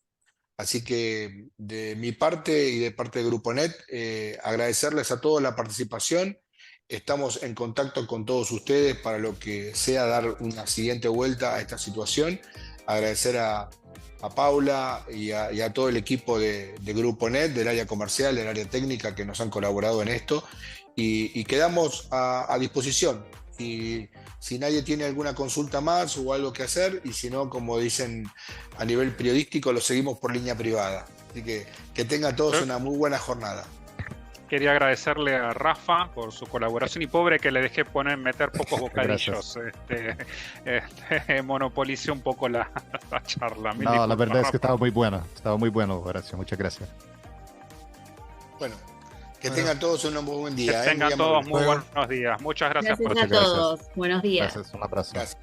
Así que de mi parte y de parte de GrupoNet, agradecerles a todos la participación. Estamos en contacto con todos ustedes para lo que sea dar una siguiente vuelta a esta situación. Agradecer a Paula y a todo el equipo de GrupoNet, del área comercial, del área técnica que nos han colaborado en esto. Y quedamos a disposición. Y si nadie tiene alguna consulta más o algo que hacer, y si no, como dicen a nivel periodístico, lo seguimos por línea privada. Así que tengan todos una muy buena jornada. Quería agradecerle a Rafa por su colaboración y pobre que le dejé meter pocos bocadillos. Monopolicé un poco la charla. No, la verdad es que estaba muy bueno, Horacio, muchas gracias. Bueno, que tengan todos un muy buen día. Que tengan todos muy buenos días. Muchas gracias por a todos. Buenos días. Gracias, un abrazo. Gracias.